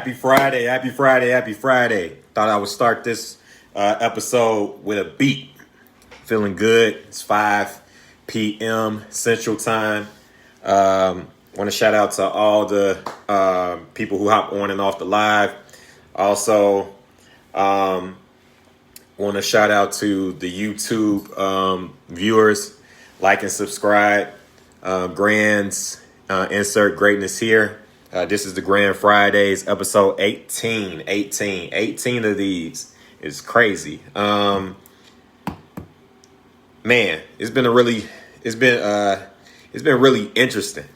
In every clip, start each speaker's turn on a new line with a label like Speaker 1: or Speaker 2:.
Speaker 1: Happy Friday, happy Friday, happy Friday. Thought I would start this episode with a beat. Feeling good. It's 5 p.m. Central Time. Want to shout out to all the people who hop on and off the live. Also, want to shout out to the YouTube viewers. Like and subscribe. GrandZ insert greatness here. This is the Grand Fridays, episode 18. 18 of these is crazy. Man, it's been really interesting. It's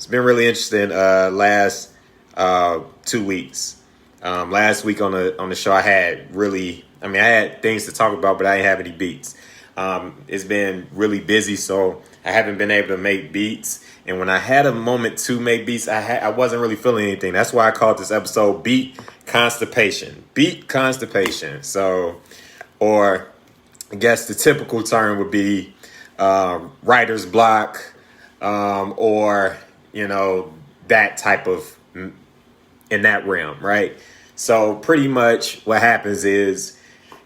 Speaker 1: been really interesting last 2 weeks. Last week on the show I had things to talk about, but I didn't have any beats. It's been really busy, so I haven't been able to make beats. And when I had a moment to make beats, I wasn't really feeling anything. That's why I called this episode Beat Constipation. Beat Constipation. So, or I guess the typical term would be writer's block, or, that type of, in that realm, right? So pretty much what happens is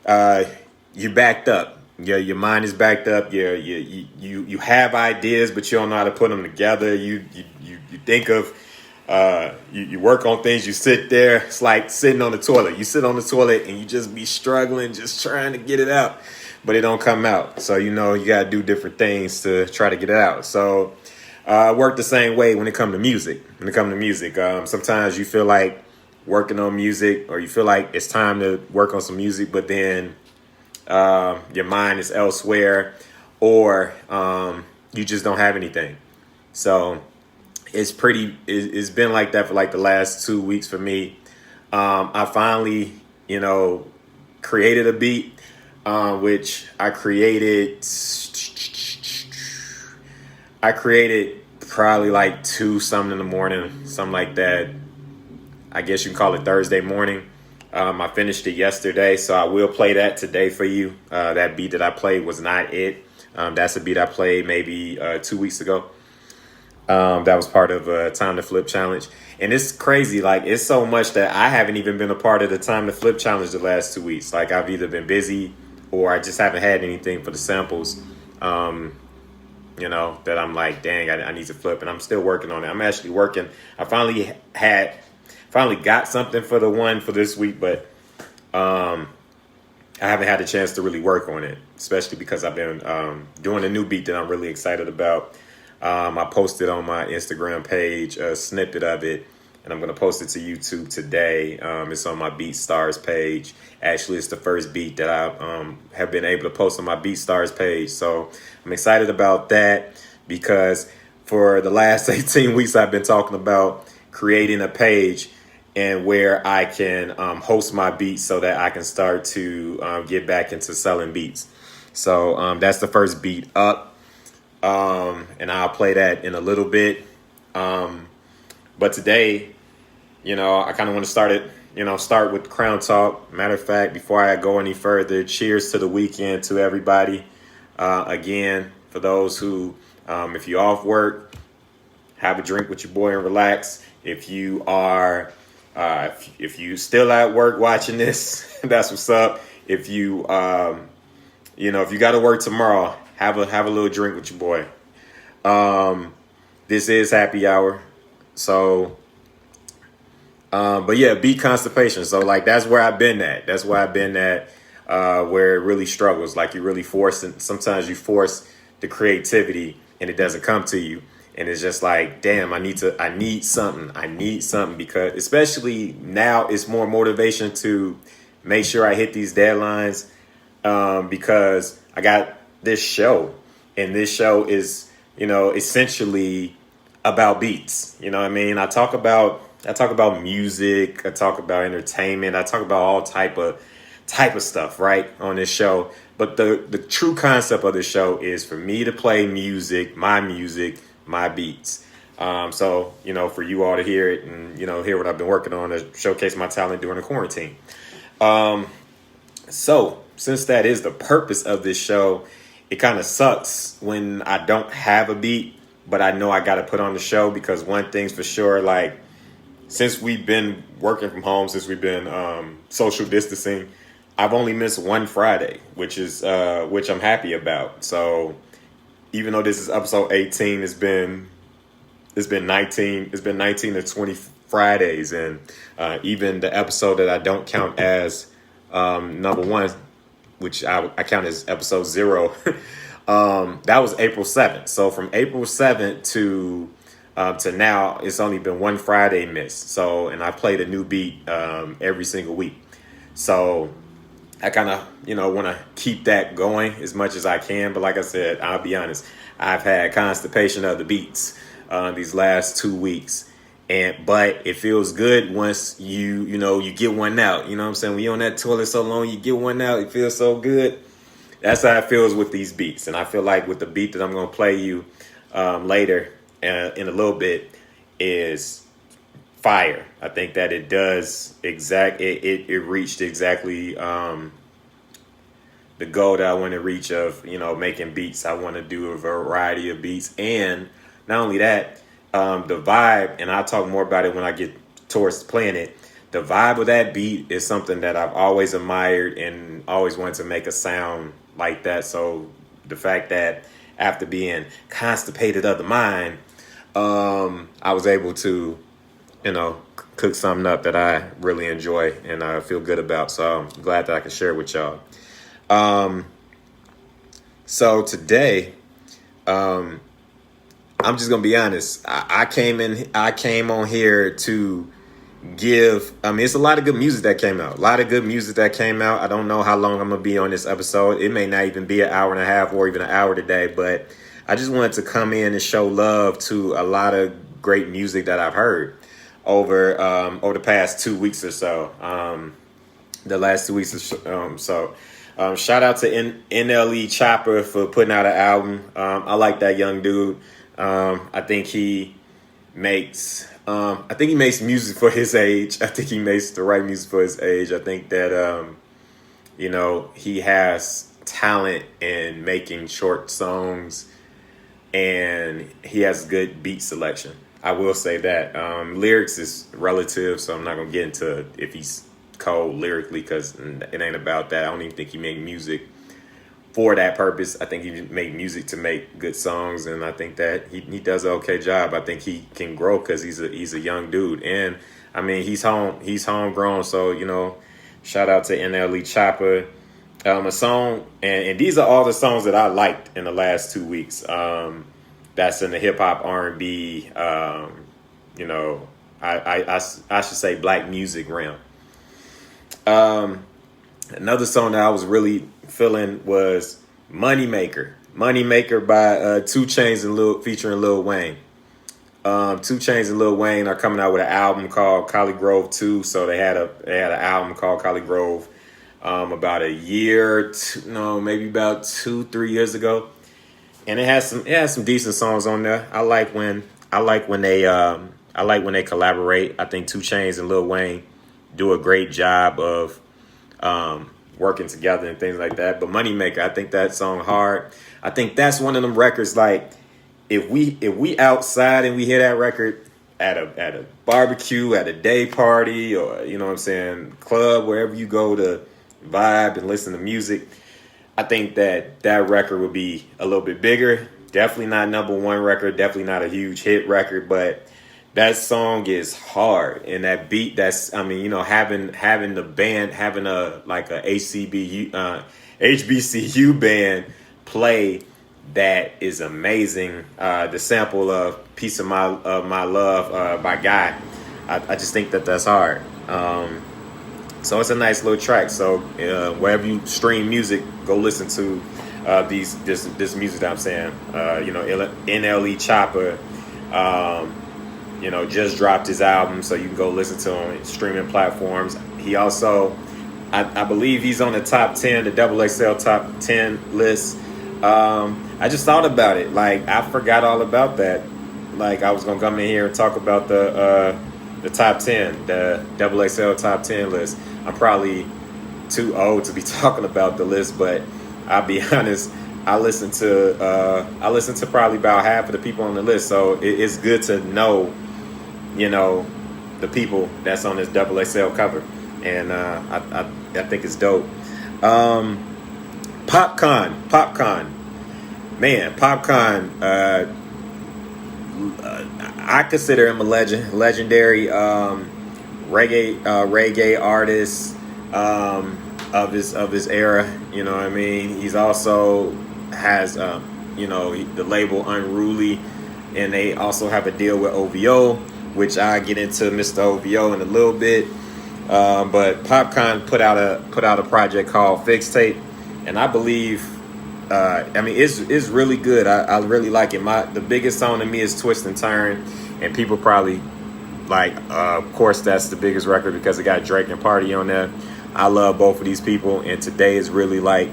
Speaker 1: you're backed up. Your mind is backed up. You have ideas, but you don't know how to put them together. You think of you work on things. You sit there. It's like sitting on the toilet. You sit on the toilet and you just be struggling, just trying to get it out, but it don't come out. So you gotta do different things to try to get it out. So I work the same way when it comes to music. Sometimes you feel like working on music, or you feel like it's time to work on some music, but then your mind is elsewhere, or you just don't have anything. So it's been like that for like the last 2 weeks for me. I finally, created a beat, which I created probably like 2 something in the morning, something like that. I guess you can call it Thursday morning. I finished it yesterday, so I will play that today for you. That beat that I played was not it. That's a beat I played maybe 2 weeks ago. That was part of a Time to Flip challenge. And it's crazy. Like, it's so much that I haven't even been a part of the Time to Flip challenge the last 2 weeks. Like, I've either been busy or I just haven't had anything for the samples, that I'm like, dang, I need to flip. And I'm still working on it. I'm actually working. I finally got something for the one for this week, but I haven't had a chance to really work on it, especially because I've been doing a new beat that I'm really excited about. I posted on my Instagram page a snippet of it, and I'm going to post it to YouTube today. It's on my BeatStars page. Actually, it's the first beat that I have been able to post on my BeatStars page. So I'm excited about that because for the last 18 weeks, I've been talking about creating a page and where I can host my beats so that I can start to get back into selling beats. So that's the first beat up, and I'll play that in a little bit. But today, I kind of want to start with Crown Talk. Matter of fact, before I go any further, cheers to the weekend to everybody. Again, for those who, if you're off work, have a drink with your boy and relax. If you are if you still at work watching this, that's what's up. If you, if you got to work tomorrow, have a little drink with your boy. This is happy hour. So, but yeah, beat constipation. So like, that's where I've been at. Where it really struggles. Like sometimes you force the creativity and it doesn't come to you. And it's just like, damn, I need something because especially now it's more motivation to make sure I hit these deadlines, because I got this show, and this show is, essentially about beats. You know what I mean? I talk about music, I talk about entertainment, I talk about all type of stuff, right, on this show. But the true concept of the show is for me to play music, my beats. So, for you all to hear it and, hear what I've been working on to showcase my talent during the quarantine. So since that is the purpose of this show, it kind of sucks when I don't have a beat, but I know I got to put on the show because one thing's for sure, like since we've been working from home, since we've been social distancing, I've only missed one Friday, which I'm happy about. So even though this is episode 18, it's been 19 to 20 Fridays, and even the episode that I don't count as number one, which I count as episode 0, that was April 7th. So from April 7th to now, it's only been one Friday missed. So, and I played a new beat every single week. So I kind of, want to keep that going as much as I can. But like I said, I'll be honest, I've had constipation of the beats these last 2 weeks. But it feels good once you get one out. You know what I'm saying? When you're on that toilet so long, you get one out, it feels so good. That's how it feels with these beats. And I feel like with the beat that I'm going to play you later in a little bit is fire. I think that it does it reached exactly the goal that I want to reach of, making beats. I want to do a variety of beats. And not only that, the vibe, and I'll talk more about it when I get towards playing it. The vibe of that beat is something that I've always admired and always wanted to make a sound like that. So the fact that after being constipated of the mind, I was able to, cook something up that I really enjoy and I feel good about. So I'm glad that I can share it with y'all. So today, I'm just gonna be honest. I came on here to give. It's a lot of good music that came out. I don't know how long I'm gonna be on this episode. It may not even be an hour and a half or even an hour today. But I just wanted to come in and show love to a lot of great music that I've heard over the past 2 weeks or so. The last 2 weeks or so. Shout out to NLE Chopper for putting out an album. I like that young dude. I think he makes music for his age. I think he makes the right music for his age. I think that he has talent in making short songs, and he has good beat selection. I will say that. Lyrics is relative, so I'm not gonna get into if he's cold lyrically because it ain't about that. I don't even think he made music for that purpose. I think he made music to make good songs, and I think that he does an okay job. I think he can grow because he's a young dude, and he's homegrown. So shout out to NLE Chopper. A song, and these are all the songs that I liked in the last 2 weeks. That's in the hip hop R&B. I should say black music realm. Another song that I was really feeling was Moneymaker. Moneymaker by 2 Chainz and featuring Lil Wayne. 2 Chainz and Lil Wayne are coming out with an album called Collie Grove 2. So they had an album called Collie Grove about a year, maybe about 2-3 years ago. And it has some decent songs on there. I like when they collaborate. I think 2 Chainz and Lil Wayne do a great job of working together and things like that. But Moneymaker, I think that song hard. I think that's one of them records, like if we outside and we hear that record at a barbecue, at a day party, or club, wherever you go to vibe and listen to music, I think that record would be a little bit bigger. Definitely not number one record, definitely not a huge hit record, but that song is hard, and that beat. Having the band, having a HBCU band play that is amazing. The sample of "Piece of My Love" by Guy. I just think that's hard. So it's a nice little track. So wherever you stream music, go listen to this music that I'm saying. NLE Chopper. Just dropped his album, so you can go listen to him on streaming platforms. He also, I believe he's on the top 10, the XXL top 10 list. I just thought about it. Like, I forgot all about that. Like, I was going to come in here and talk about the top 10, the XXL top 10 list. I'm probably too old to be talking about the list, but I'll be honest, I listened to probably about half of the people on the list, so it's good to know, the people that's on this XXL cover, and I think it's dope. Popcorn, man, Popcorn. I consider him a legendary reggae artist of his era. You know what I mean? He's also has the label Unruly, and they also have a deal with OVO, which I get into Mr. OVO in a little bit. But Popcorn put out a project called Fixtape, and I believe it's really good. I really like it. The biggest song to me is Twist and Turn, and people probably like, of course, that's the biggest record because it got Drake and Party on there. I love both of these people, and today is really like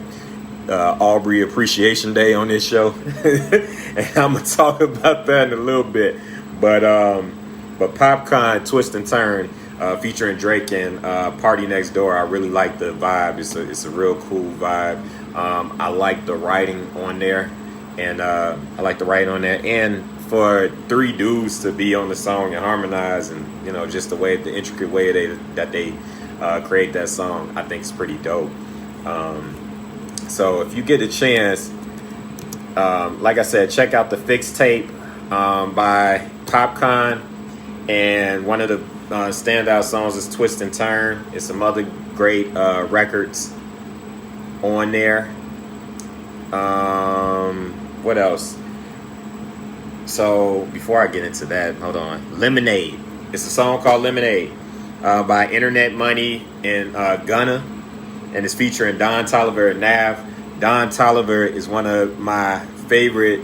Speaker 1: Aubrey Appreciation Day on this show, and I'm gonna talk about that in a little bit. But Popcorn, Twist and Turn, featuring Drake and Party Next Door, I really like the vibe. It's a real cool vibe. I like the writing on there, and and for three dudes to be on the song and harmonize, and just the intricate way that they create that song, I think is pretty dope. So if you get a chance, like I said, check out the Fixtape by Popcorn, and one of the standout songs is Twist and Turn. It's some other great records on there. What else? So before I get into that, hold on. Lemonade. It's a song called Lemonade by Internet Money and Gunna, and it's featuring Don Toliver and Nav. Don Toliver is one of my favorite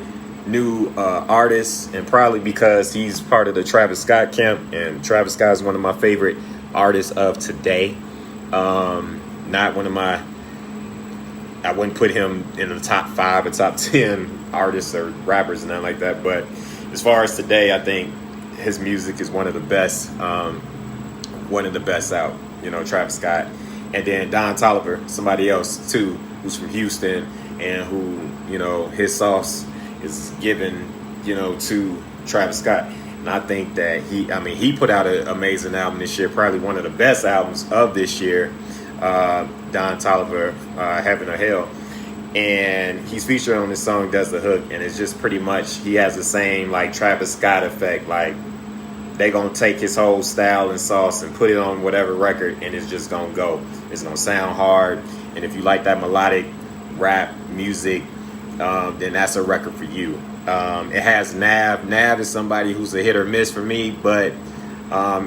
Speaker 1: new artists, and probably because he's part of the Travis Scott camp, and Travis Scott is one of my favorite artists of today. Not one of my, I wouldn't put him in the top 5 or top 10 artists or rappers and nothing like that, but as far as today, I think his music is one of the best out, Travis Scott. And then Don Toliver, somebody else too, who's from Houston, and who, his sauce is given, to Travis Scott. And I think that he put out an amazing album this year, probably one of the best albums of this year, Don Toliver, Heaven or Hell. And he's featured on this song, Does the Hook, and it's just pretty much, he has the same like Travis Scott effect, like they gonna take his whole style and sauce and put it on whatever record, and it's just gonna go. It's gonna sound hard, and if you like that melodic rap music, then that's a record for you. It has Nav. Nav is somebody who's a hit or miss for me, but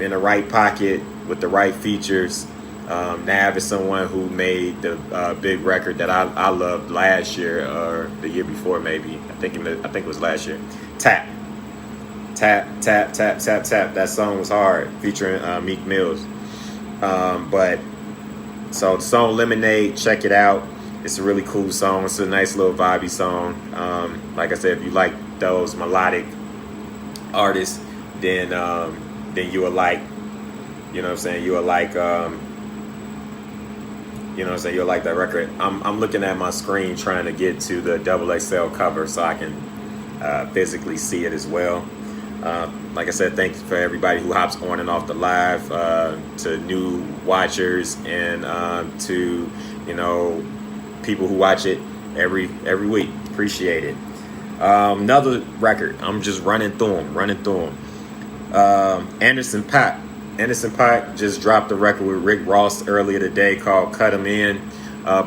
Speaker 1: in the right pocket with the right features. Nav is someone who made the big record that I loved last year or the year before, maybe. I think it was last year. Tap. That song was hard, featuring Meek Mills. But so the song Lemonade, check it out. It's a really cool song. It's a nice little vibey song. Like I said, if you like those melodic artists, then you will like, you know what I'm saying? You will like, you'll like that record. I'm looking at my screen trying to get to the XXL cover so I can physically see it as well. Like I said, thanks for everybody who hops on and off the live, to new watchers, and to people who watch it every week. Appreciate it. Another record. I'm just running through them. Anderson .Paak just dropped a record with Rick Ross earlier today called Cut 'Em In,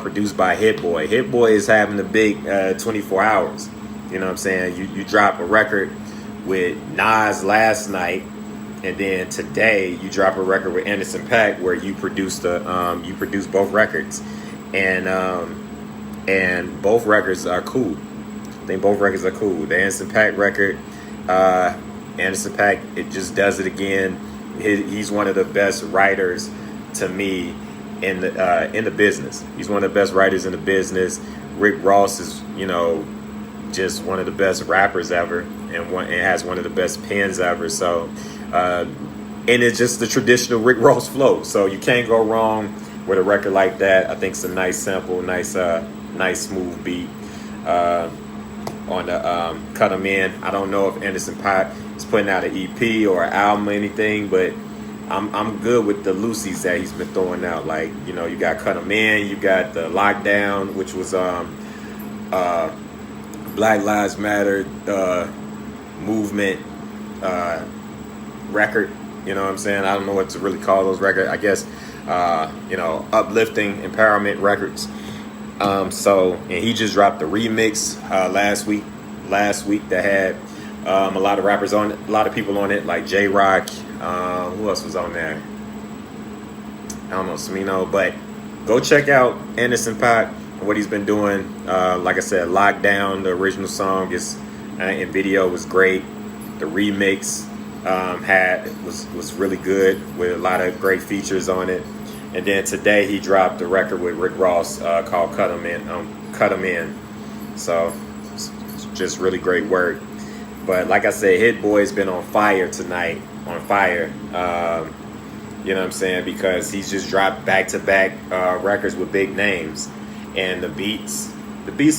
Speaker 1: produced by Hit Boy. Hit Boy is having a big 24 hours. You know what I'm saying? You drop a record with Nas last night, and then today you drop a record with Anderson .Paak where you produce both records, and both records are cool. I think both records are cool. The Anderson .Paak record, Anderson .Paak, it just does it again. He's one of the best writers to me in the business. He's one of the best writers in the business. Rick Ross is, just one of the best rappers ever, and has one of the best pens ever. So, and it's just the traditional Rick Ross flow. So you can't go wrong with a record like that. I think it's a nice sample, nice smooth beat on the Cut 'Em In. I don't know if Anderson .Paak is putting out an EP or an album or anything, but I'm good with the Lucy's that he's been throwing out. Like, you know, you got Cut 'Em In, you got the Lockdown, which was Black Lives Matter movement record. You know what I'm saying? I don't know what to really call those records. I guess you know, uplifting empowerment records. And he just dropped the remix last week that had a lot of rappers on it, a lot of people on it, like J Rock. Who else was on there? I don't know, Smino. But go check out Anderson .Paak and what he's been doing. Like I said, Lockdown, the original song and video was great. The remix was really good with a lot of great features on it. And then today he dropped the record with Rick Ross called Cut 'Em In. So it's just really great work. But like I said, Hit Boy's been on fire tonight. On fire. You know what I'm saying? Because he's just dropped back-to-back records with big names. And the beats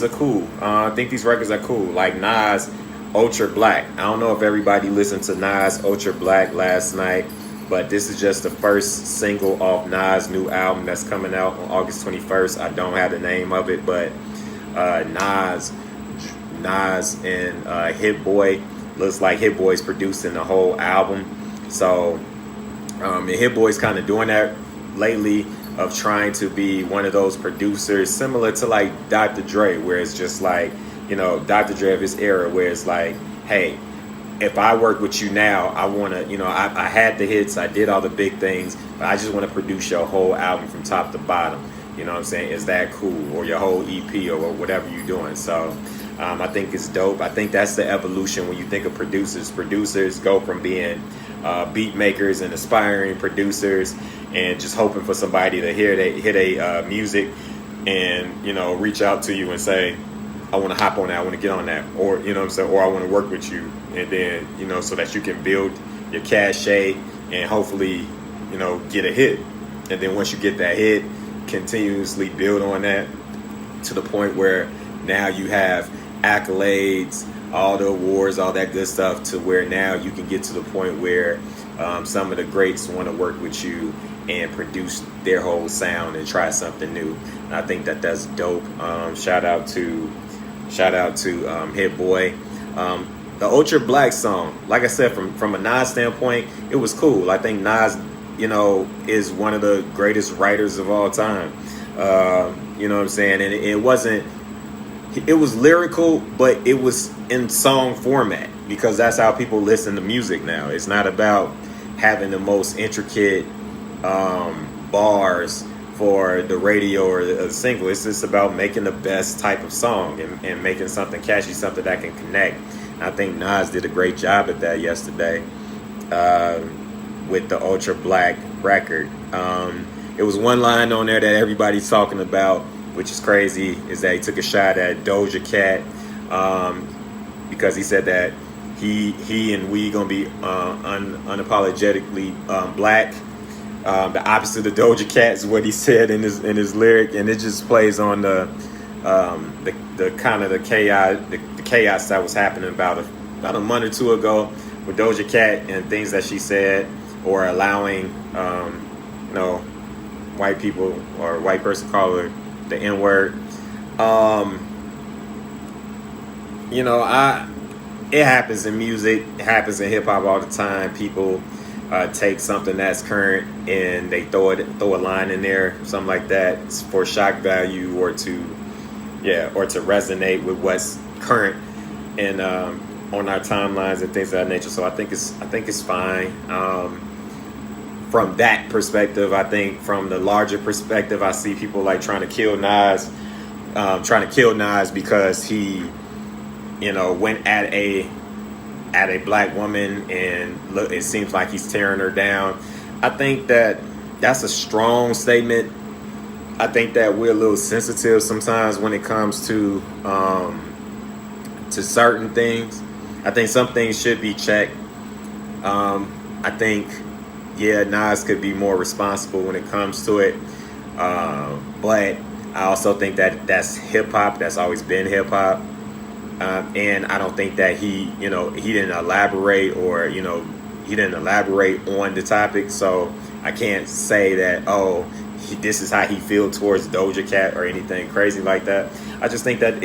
Speaker 1: are cool. I think these records are cool. Like Nas, Ultra Black. I don't know if everybody listened to Nas Ultra Black last night, but this is just the first single off Nas' new album that's coming out on August 21st. I don't have the name of it, but Nas and Hit Boy, looks like Hit Boy's producing the whole album. So and Hit Boy's kind of doing that lately, of trying to be one of those producers similar to like Dr. Dre, where it's just like, you know, Dr. Dre of his era, where it's like, hey, if I work with you now, I want to, you know, I had the hits, I did all the big things, but I just want to produce your whole album from top to bottom. You know what I'm saying? Is that cool? Or your whole EP or whatever you're doing. So I think it's dope. I think that's the evolution when you think of producers. Producers go from being beat makers and aspiring producers and just hoping for somebody to hit a music and, you know, reach out to you and say, I want to hop on that, I want to get on that, or, you know what I'm saying, or I want to work with you, and then, you know, so that you can build your cachet and hopefully, you know, get a hit. And then once you get that hit, continuously build on that to the point where now you have accolades, all the awards, all that good stuff, to where now you can get to the point where some of the greats want to work with you and produce their whole sound and try something new. And I think that that's dope. Shout out to Hit Boy. The Ultra Black song, like I said, from a Nas standpoint, it was cool. I think Nas, you know, is one of the greatest writers of all time. You know what I'm saying? And it was lyrical, but it was in song format, because that's how people listen to music now. It's not about having the most intricate bars for the radio or the single. It's just about making the best type of song and making something catchy, something that can connect. And I think Nas did a great job at that yesterday with the Ultra Black record. It was one line on there that everybody's talking about, which is crazy, is that he took a shot at Doja Cat because he said that he and we gonna be unapologetically black. The opposite of Doja Cat is what he said in his lyric, and it just plays on the kind of the chaos that was happening about a month or two ago with Doja Cat and things that she said, or allowing you know, white people or a white person call her the N-word. You know, it happens in music, it happens in hip hop all the time. People take something that's current and they throw a line in there, something like that, for shock value or to resonate with what's current and on our timelines and things of that nature. So I think it's fine. From that perspective, I think from the larger perspective, I see people like trying to kill Nas because he, you know, went at a black woman and look, it seems like he's tearing her down. I think that's a strong statement. I think that we're a little sensitive sometimes when it comes to certain things. I think some things should be checked. I think, yeah, Nas could be more responsible when it comes to it. But I also think that that's hip hop. That's always been hip hop. And I don't think that he didn't elaborate or, you know, he didn't elaborate on the topic, so I can't say that this is how he feels towards Doja Cat or anything crazy like that. I just think that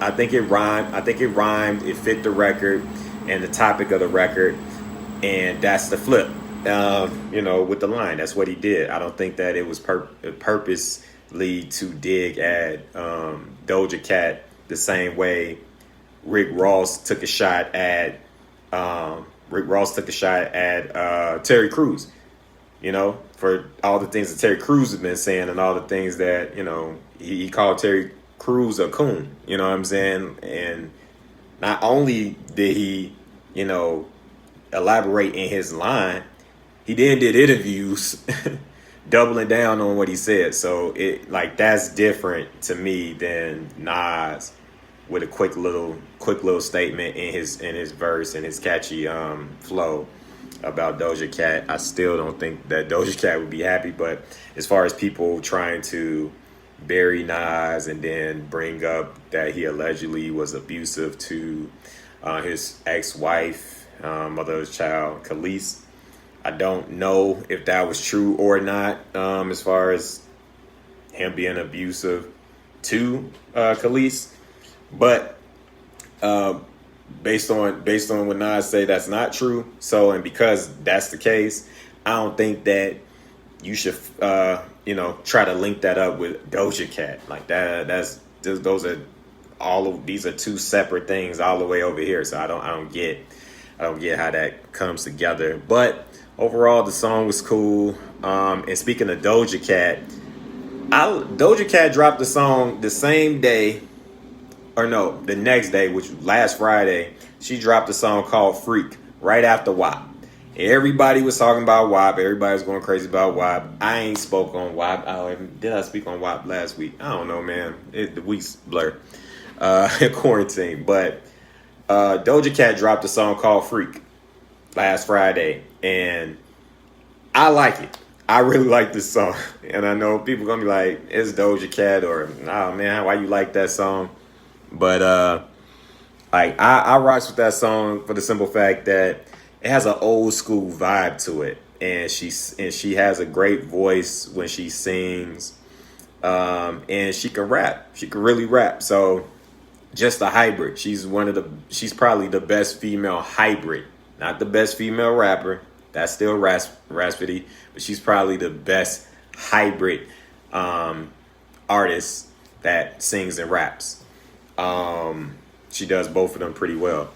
Speaker 1: I think it rhymed. It fit the record and the topic of the record, and that's the flip. With the line, that's what he did. I don't think that it was purposely to dig at Doja Cat the same way Rick Ross took a shot at Terry Crews. For all the things that Terry Crews has been saying and all the things that he called Terry Crews a coon. You know what I'm saying? And not only did he elaborate in his line, he then did interviews doubling down on what he said. So that's different to me than Nas with a quick little statement in his verse and his catchy flow about Doja Cat. I still don't think that Doja Cat would be happy, but as far as people trying to bury Nas and then bring up that he allegedly was abusive to his ex-wife, mother of his child, Khalees, I don't know if that was true or not, as far as him being abusive to Khalees. But based on what Nas say, that's not true. So, and because that's the case, I don't think that you should try to link that up with Doja Cat like that. These are two separate things all the way over here. So I don't get how that comes together. But overall, the song was cool. And speaking of Doja Cat, Doja Cat dropped the song the same day. Or no, the next day, which was last Friday, she dropped a song called Freak right after WAP. Everybody was talking about WAP. Everybody was going crazy about WAP. I ain't spoke on WAP. Did I speak on WAP last week? I don't know, man. The weeks blur. Quarantine. But Doja Cat dropped a song called Freak last Friday. And I like it. I really like this song. And I know people going to be like, it's Doja Cat, or, oh, man, why you like that song? But I rocks with that song for the simple fact that it has an old school vibe to it, and she has a great voice when she sings, and she can rap. She can really rap. So just a hybrid. She's probably the best female hybrid, not the best female rapper. That's still raspity, but she's probably the best hybrid artist that sings and raps. She does both of them pretty well.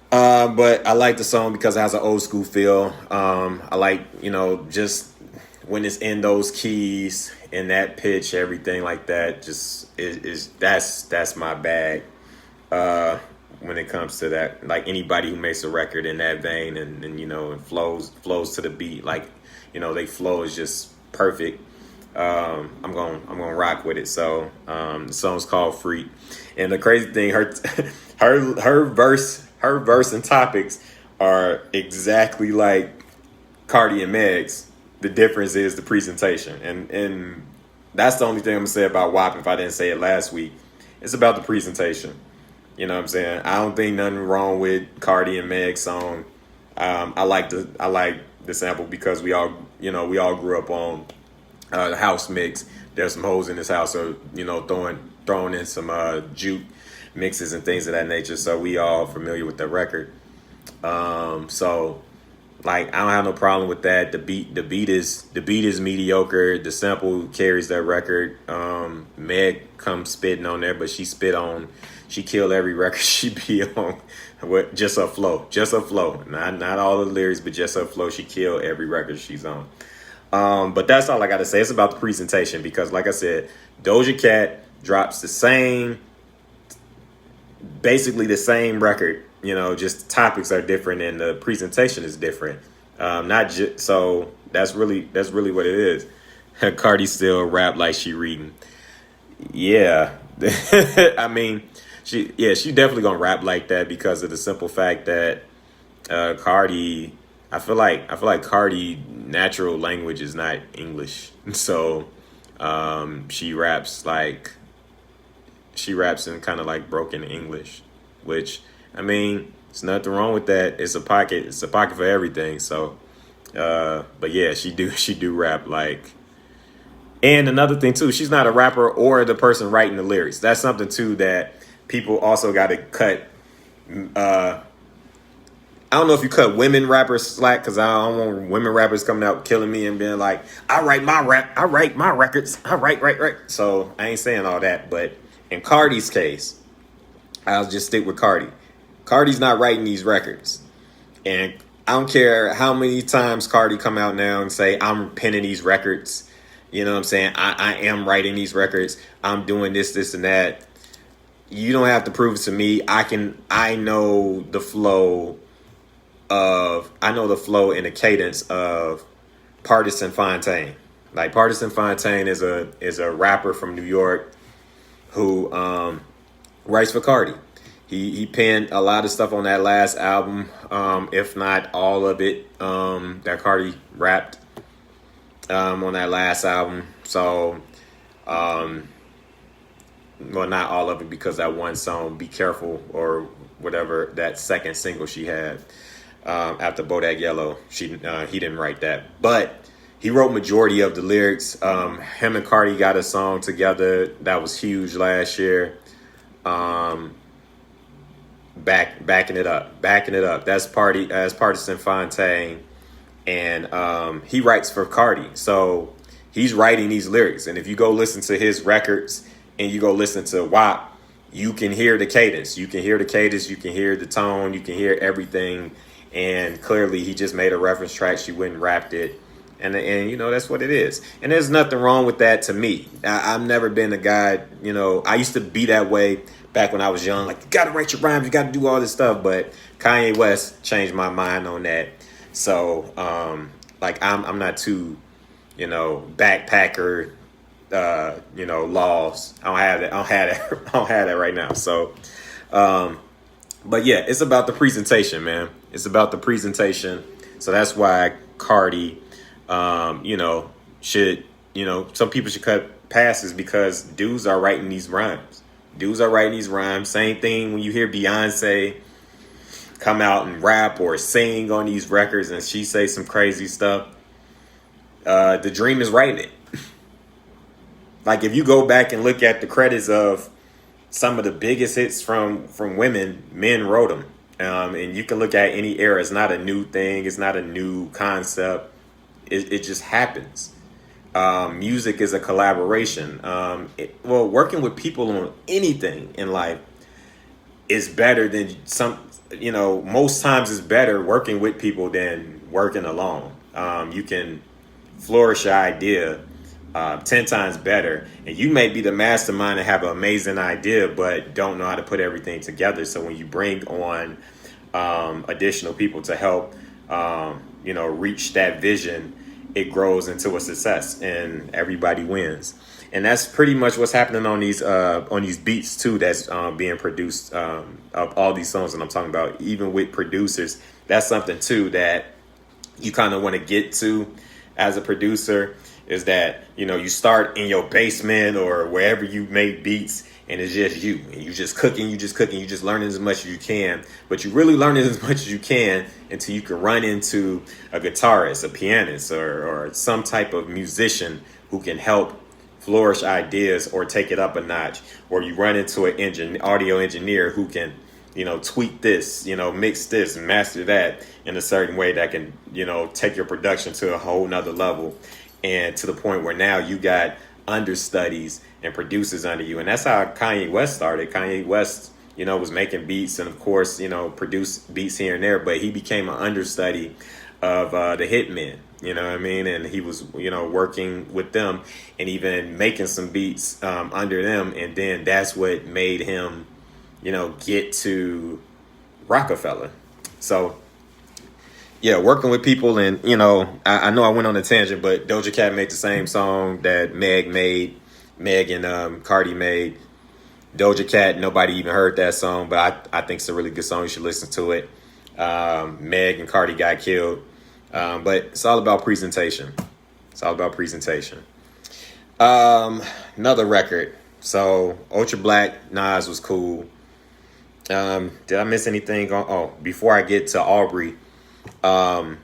Speaker 1: But I like the song because it has an old school feel. I like, just when it's in those keys, in that pitch, everything like that, just that's my bag. When it comes to that, like anybody who makes a record in that vein and it flows to the beat, like, they flow is just perfect. I'm gonna rock with it. So the song's called Freak, and the crazy thing, her verse and topics are exactly like Cardi and Meg's. The difference is the presentation, and that's the only thing I'm gonna say about WAP. If I didn't say it last week, it's about the presentation. You know what I'm saying? I don't think nothing wrong with Cardi and Meg's song. I like the sample because we all grew up on the house mix. There's some hoes in this house, so throwing in some juke mixes and things of that nature. So we all familiar with the record. So like I don't have no problem with that. The beat is mediocre. The sample carries that record. Meg comes spitting on there, but she killed every record she be on with just her flow. Not all the lyrics, but just her flow. She killed every record she's on. But that's all I got to say. It's about the presentation because, like I said, Doja Cat drops basically the same record. Just the topics are different and the presentation is different. So that's really what it is. Cardi still rap like she reading. Yeah, I mean, she definitely gonna rap like that because of the simple fact that Cardi. I feel like Cardi natural language is not English, so she raps in kind of like broken English, which I mean There's nothing wrong with that. It's a pocket. It's a pocket for everything. So, but yeah, she do rap like. And another thing too, she's not a rapper or the person writing the lyrics. That's something too that people also got to cut. I don't know if you cut women rappers slack, because I don't want women rappers coming out killing me and being like, I write my records, I write. So I ain't saying all that, but in Cardi's case, I'll just stick with Cardi. Cardi's not writing these records, and I don't care how many times Cardi come out now and say I'm penning these records. You know what I'm saying? I am writing these records. I'm doing this, and that. You don't have to prove it to me. I know the flow and the cadence of Partisan Fontaine. Like, Partisan Fontaine is a rapper from New York who writes for Cardi. He penned a lot of stuff on that last album, if not all of it, that Cardi rapped on that last album. So, well, not all of it, because that one song, Be Careful, or whatever, that second single she had after Bodak Yellow, he didn't write that. But he wrote majority of the lyrics. Him and Cardi got a song together that was huge last year. Backing it up. That's Partisan Fontaine, and he writes for Cardi, so he's writing these lyrics. And if you go listen to his records and you go listen to WAP, you can hear the cadence. You can hear the tone. You can hear everything. And clearly, he just made a reference track. She went and rapped it, and you know, that's what it is. And there's nothing wrong with that to me. I've never been a guy. You know, I used to be that way back when I was young, like, you gotta write your rhymes, you gotta do all this stuff. But Kanye West changed my mind on that. So, like, I'm not too, you know, backpacker, you know, laws. I don't have that right now. So, but yeah, it's about the presentation, man. It's about the presentation. So that's why Cardi, you know, should, you know, some people should cut passes, because dudes are writing these rhymes. Same thing when you hear Beyonce come out and rap or sing on these records and she say some crazy stuff. The Dream is writing it. Like, if you go back and look at the credits of some of the biggest hits from women, men wrote them. And you can look at any era. It's not a new thing. It's not a new concept. It just happens. Music is a collaboration. Working with people on anything in life is better than most times it's better working with people than working alone. You can flourish your idea 10 times better. And you may be the mastermind and have an amazing idea, but don't know how to put everything together. So when you bring on additional people to help, reach that vision, it grows into a success and everybody wins. And that's pretty much what's happening on these beats too. That's being produced of all these songs that I'm talking about. Even with producers, that's something too that you kind of want to get to as a producer. Is that, you start in your basement or wherever you make beats, and it's just you. And you just cooking, you just learning as much as you can. But you really learning as much as you can until you can run into a guitarist, a pianist, or some type of musician who can help flourish ideas or take it up a notch. Or you run into an audio engineer who can, tweak this, mix this and master that in a certain way that can, take your production to a whole nother level. And to the point where now you got understudies and producers under you. And that's how Kanye West started. Kanye West, was making beats and, of course, produced beats here and there. But he became an understudy of the Hitmen, you know what I mean? And he was, working with them and even making some beats under them. And then that's what made him, get to Rockefeller. So, yeah, working with people. And, I know I went on a tangent, but Doja Cat made the same song that Meg and Cardi made. Doja Cat, nobody even heard that song, but I think it's a really good song. You should listen to it. Meg and Cardi got killed. But it's all about presentation. Another record. So Ultra Black, Nas was cool. Did I miss anything? Oh, before I get to Aubrey, um,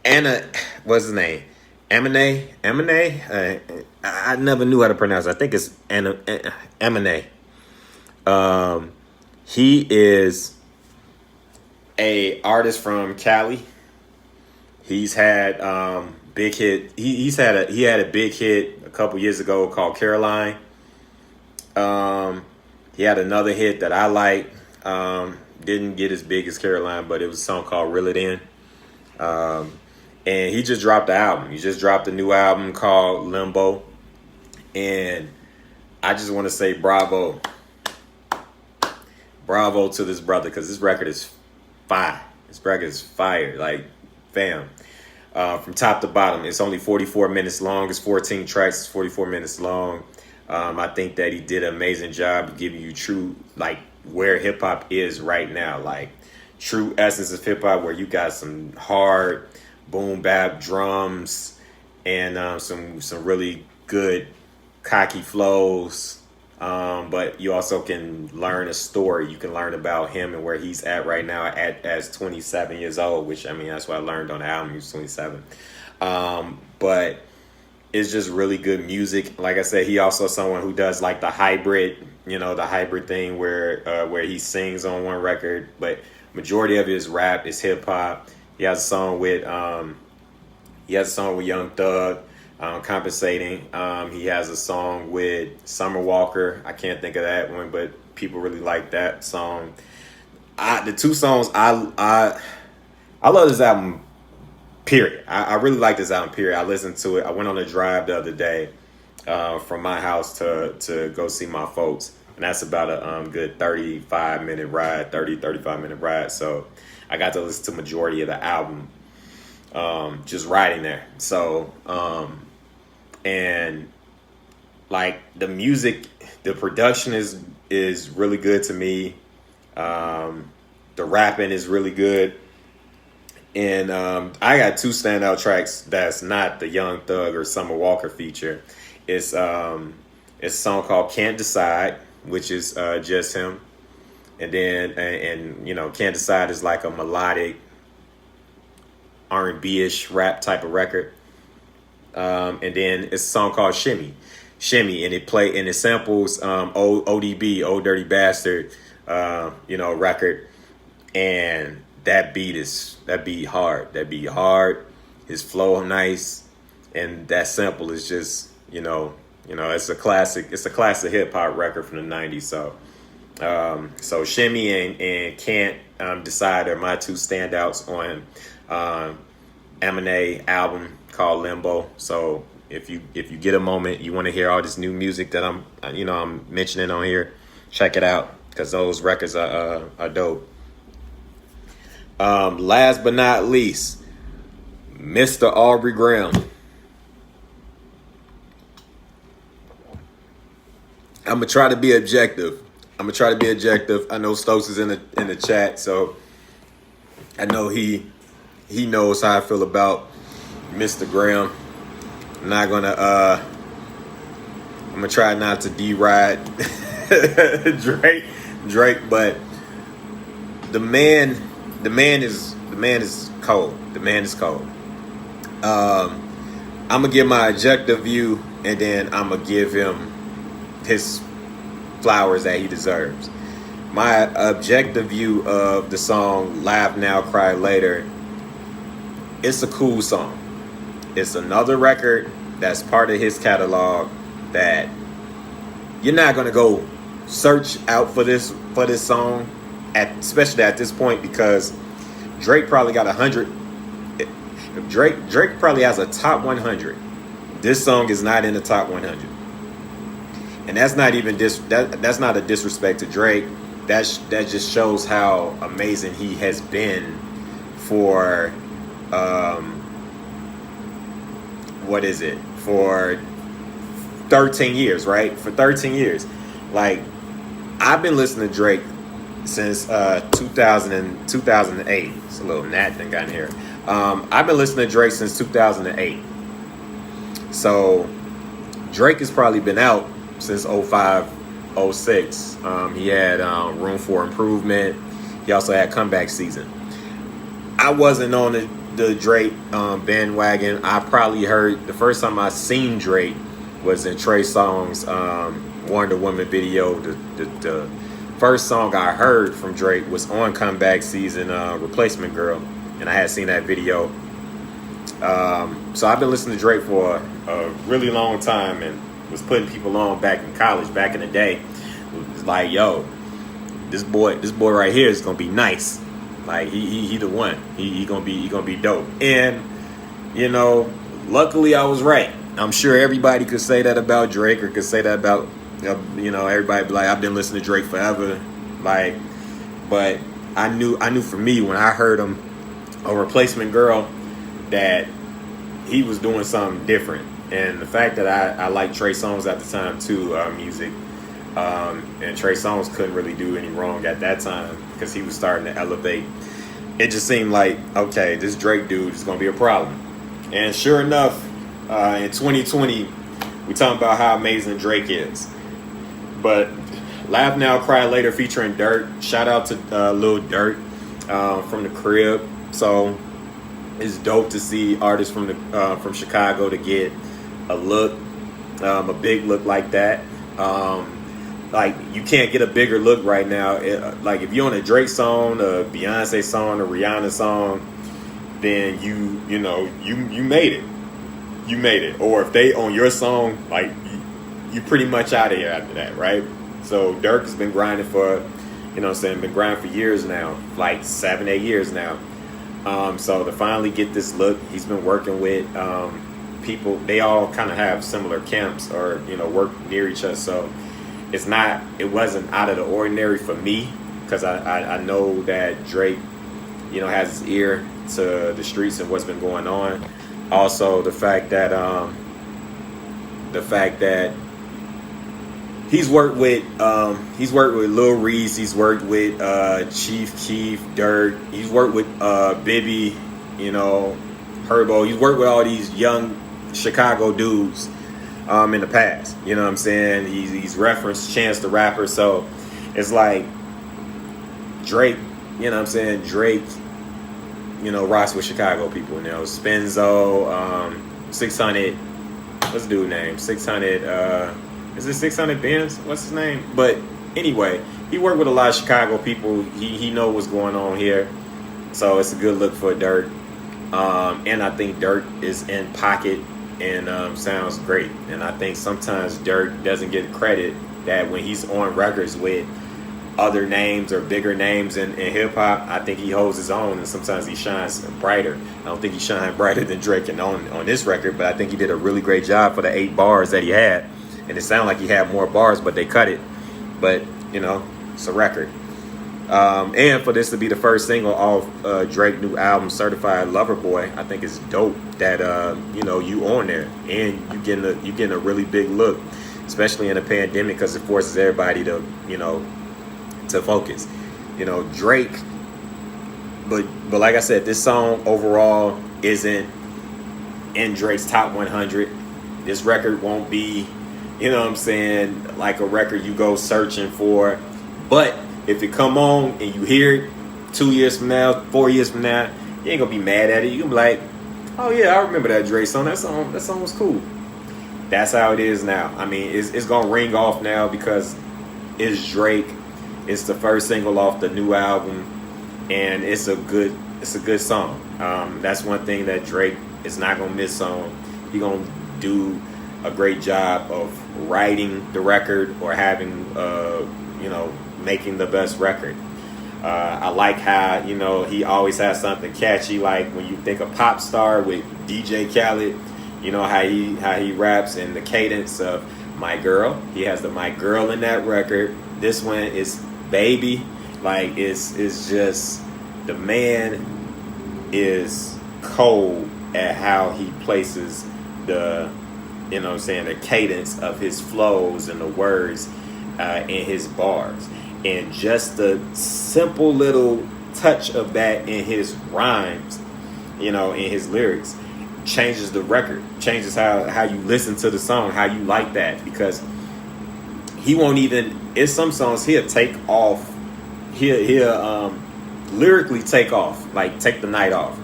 Speaker 1: Anna, what's his name? Amine. I never knew how to pronounce it. I think it's Amine. Um, he is a artist from Cali. He's had big hit. He had a big hit a couple years ago called Caroline. He had another hit that I like. Didn't get as big as Caroline, but it was a song called Reel It In. And he just dropped the album. He just dropped a new album called Limbo. And I just want to say bravo. Bravo to this brother, because this record is fire. This record is fire. Like, fam. From top to bottom, it's only 44 minutes long. It's 14 tracks. It's 44 minutes long. I think that he did an amazing job of giving you true, like, where hip hop is right now. Like, true essence of hip hop, where you got some hard boom bap drums and some really good cocky flows. But you also can learn a story. You can learn about him and where he's at right now as 27 years old, which, I mean, that's what I learned on the album. He was 27. But it's just really good music. Like I said, he also someone who does like the hybrid thing where he sings on one record, but majority of his rap is hip hop. He has a song with Young Thug, Compensating. He has a song with Summer Walker. I can't think of that one, but people really like that song. The two songs I love this album. Period. I really like this album. Period. I listened to it. I went on a drive the other day from my house to go see my folks, and that's about a good 35 minute ride. So I got to listen to majority of the album just riding there. So and like the music, the production is really good to me. The rapping is really good. And I got two standout tracks that's not the Young Thug or Summer Walker feature. It's a song called Can't Decide, which is just him. And then, and Can't Decide is like a melodic R&B-ish rap type of record. And then it's a song called Shimmy, and it samples ODB, Old Dirty Bastard, record. And that beat hard. His flow nice, and that sample is just it's a classic. It's a classic hip hop record from the '90s. So Shimmy and Can't Decide are my two standouts on Eminem album called Limbo. So if you get a moment, you want to hear all this new music that I'm mentioning on here, check it out, because those records are dope. Last but not least, Mr. Aubrey Graham. I'm gonna try to be objective. I know Stokes is in the chat, so I know he knows how I feel about Mr. Graham. I'm gonna try not to deride Drake, but the man is cold. The man is cold. I'm gonna give my objective view, and then I'm gonna give him his flowers that he deserves. My objective view of the song Laugh Now, Cry Later, it's a cool song. It's another record that's part of his catalog that you're not gonna go search out for this song, especially at this point, because Drake probably got 100. Drake probably has a top 100. This song is not in the top 100, and that's not even that's not a disrespect to Drake. That just shows how amazing he has been for for 13 years, right? For 13 years, like, I've been listening to Drake since 2008. It's a little gnat thing got in here. I've been listening to Drake since 2008. So Drake has probably been out since 05, '06. He had Room for Improvement. He also had Comeback Season. I wasn't on the Drake bandwagon. I probably heard, the first time I seen Drake was in Trey Songz's Wonder Woman video. The first song I heard from Drake was on Comeback Season, Replacement Girl, and I had seen that video. So I've been listening to Drake for a really long time, and was putting people on back in college, back in the day. It was like, yo, this boy right here is gonna be nice. Like he the one. He gonna be dope. And you know, luckily I was right. I'm sure everybody could say that about Drake, or could say that about everybody be like, I've been listening to Drake forever. Like, but I knew for me when I heard him a Replacement Girl that he was doing something different. And the fact that I liked Trey Songz at the time too, music. And Trey Songz couldn't really do any wrong at that time because he was starting to elevate. It just seemed like, okay, this Drake dude is going to be a problem. And sure enough, in 2020, we talking about how amazing Drake is. But Laugh Now, Cry Later featuring Dirt. Shout out to Lil Dirt from the crib. So it's dope to see artists from Chicago to get a look, a big look like that. Like, you can't get a bigger look right now. Like, if you're on a Drake song, a Beyonce song, a Rihanna song, then you made it. You made it. Or if they on your song, like, you pretty much out of here after that, right? So Dirk has been grinding for, been grinding for years now, like 7-8 years now. So to finally get this look, he's been working with people. They all kind of have similar camps, or work near each other. So it wasn't out of the ordinary for me, because I know that Drake, has his ear to the streets and what's been going on. Also, the fact that he's worked with Lil Reese, he's worked with Chief Keef, Dirt, he's worked with Bibby, Herbo. He's worked with all these young Chicago dudes in the past. You know what I'm saying? He's referenced Chance the Rapper. So it's like Drake, Drake, rocks with Chicago people. Spenzo, 600, what's the dude's name? 600, is it 600 Benz? What's his name? But anyway, he worked with a lot of Chicago people. He know what's going on here. So it's a good look for Dirt. And I think Dirt is in pocket and sounds great. And I think sometimes Dirt doesn't get credit that when he's on records with other names or bigger names in hip-hop, I think he holds his own, and sometimes he shines brighter. I don't think he shined brighter than Drake on this record, but I think he did a really great job for the 8 bars that he had. And it sounded like he had more bars, but they cut it. But, it's a record. And for this to be the first single off Drake's new album, Certified Lover Boy, I think it's dope that you on there and you getting a really big look, especially in a pandemic, because it forces everybody to to focus. Drake, but like I said, this song overall isn't in Drake's top 100. This record won't be, like a record you go searching for. But if it come on and you hear it 2 years from now, 4 years from now, you ain't gonna be mad at it. You gonna be like, oh yeah, I remember that Drake song. That song was cool. That's how it is now. I mean, it's gonna ring off now because it's Drake. It's the first single off the new album, and it's a good song. That's one thing that Drake is not gonna miss on. He gonna do a great job of writing the record or having making the best record. I like how he always has something catchy. Like when you think of Pop Star with DJ Khaled, how he raps and the cadence of My Girl. He has the My Girl in that record. This one is Baby. Like it's just, the man is cold at how he places the the cadence of his flows and the words in his bars. And just the simple little touch of that in his rhymes, in his lyrics, changes the record, changes how you listen to the song, how you like that. Because he won't even. In some songs, he'll take off. He'll lyrically take off, like take the night off.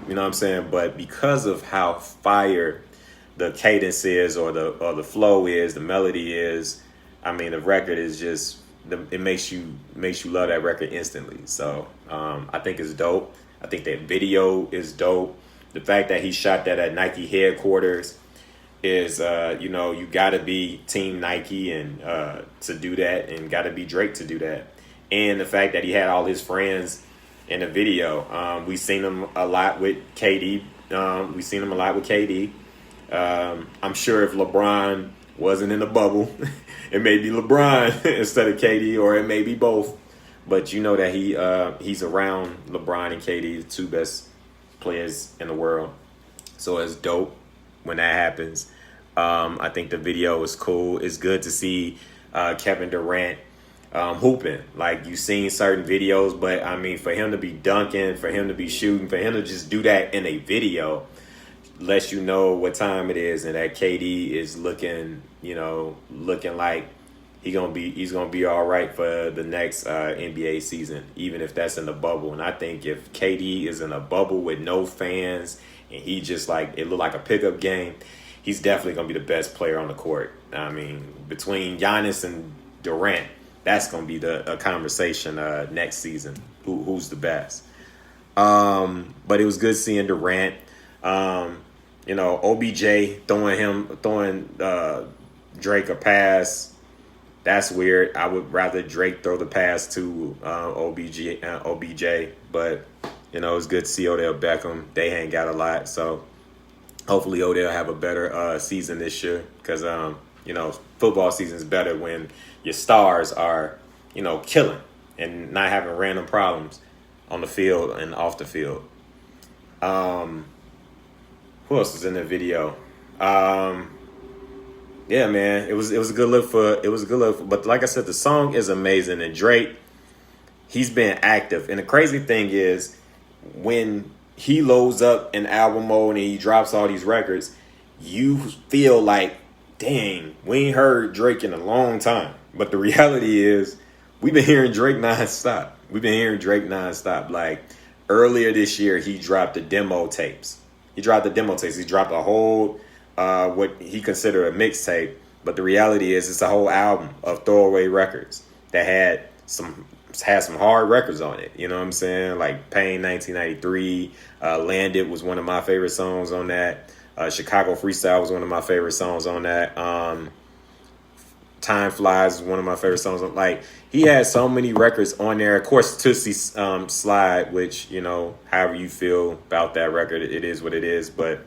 Speaker 1: You know what I'm saying? But because of how fire the cadence is, or the flow is, the melody is, I mean, the record is just it makes you love that record instantly. So I think it's dope. I think that video is dope. The fact that he shot that at Nike headquarters is, you got to be Team Nike and to do that, and got to be Drake to do that. And the fact that he had all his friends in the video. We seen him a lot with KD. We seen him a lot with KD. I'm sure if LeBron wasn't in the bubble, it may be LeBron instead of KD, or it may be both. But you know that he's around LeBron and KD, the two best players in the world. So it's dope when that happens. I think the video is cool. It's good to see Kevin Durant hooping. Like, you've seen certain videos, but I mean, for him to be dunking, for him to be shooting, for him to just do that in a video lets you know what time it is, and that KD is looking like he's gonna be all right for the next NBA season, even if that's in the bubble. And I think if KD is in a bubble with no fans and he just like it look like a pickup game, he's definitely gonna be the best player on the court. I mean, between Giannis and Durant, that's gonna be a conversation next season. Who's the best? But it was good seeing Durant. OBJ throwing Drake a pass. That's weird. I would rather Drake throw the pass to OBJ. But it's good to see Odell Beckham. They hang out a lot, so hopefully Odell have a better season this year, because football season is better when your stars are killing and not having random problems on the field and off the field. Who else was in the video? Yeah, man, it was a good look for, but like I said, the song is amazing, and Drake, he's been active. And the crazy thing is, when he loads up in album mode and he drops all these records, you feel like, dang, we ain't heard Drake in a long time. But the reality is, we've been hearing Drake nonstop. Like, earlier this year, he dropped the demo tapes. He dropped a whole, what he considered a mixtape. But the reality is, it's a whole album of throwaway records that had some hard records on it. You know what I'm saying? Like Pain 1993, Landed was one of my favorite songs on that. Chicago Freestyle was one of my favorite songs on that. Time Flies is one of my favorite songs. Like, he had so many records on there. Of course, Tootsie Slide, which, however you feel about that record, it is what it is. But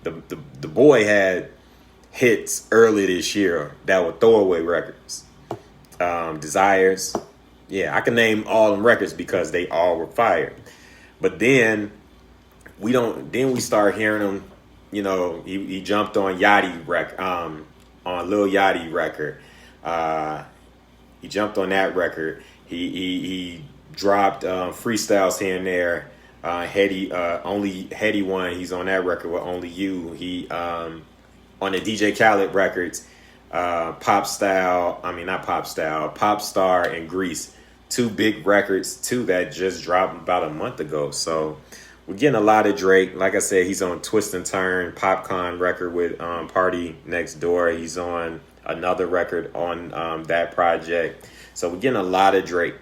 Speaker 1: the boy had hits early this year that were throwaway records. Desires. Yeah, I can name all them records because they all were fire. But then we start hearing them. He jumped on Yachty on Lil Yachty record. He jumped on that record. He dropped freestyles here and there. Only Heady one. He's on that record with Only You. He on the DJ Khaled records. Pop Star and Grease. Two big records, too, that just dropped about a month ago. So we're getting a lot of Drake. Like I said, he's on Twist and Turn, Popcorn record with Party Next Door. He's on another record on that project. So we're getting a lot of Drake.